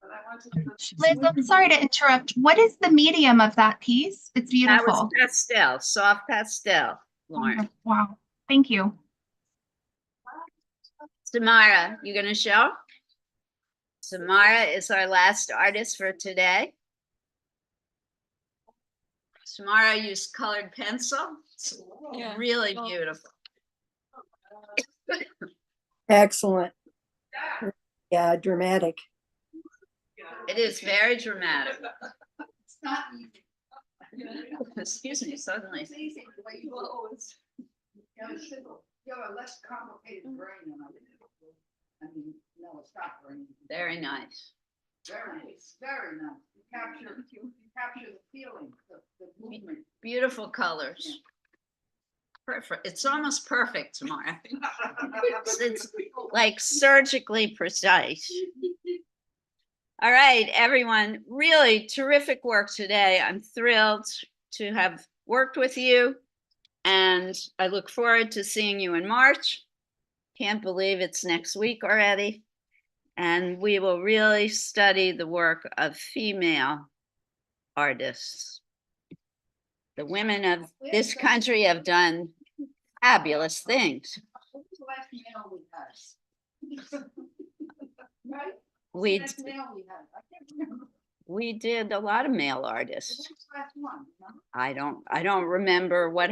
but I want to do Liz, I'm sorry to interrupt. What is the medium of that piece? It's That was beautiful. pastel, soft pastel, Lauren. Wow. Thank you. Samara, you gonna show? Samara is our last artist for today. Samara used colored pencil. It's Yeah. really beautiful. Excellent. Yeah, dramatic. It is very dramatic. It's not easy. Excuse me, suddenly. It's easy the way you always. You have a simple, you have a less complicated brain than I do. I mean, no, it's not brain. Very nice. Very nice, very nice. You capture the feeling, the movement. Beautiful colors. Perfect. It's almost perfect, Samara. It's like surgically precise. All right, everyone, really terrific work today. I'm thrilled to have worked with you, and I look forward to seeing you in March. Can't believe it's next week already. And we will really study the work of female artists. The women of this country have done fabulous things. Who's the last male we had? Right? We, Last male we had, I can't remember. we did a lot of male artists. Who's the last one? No? I don't remember what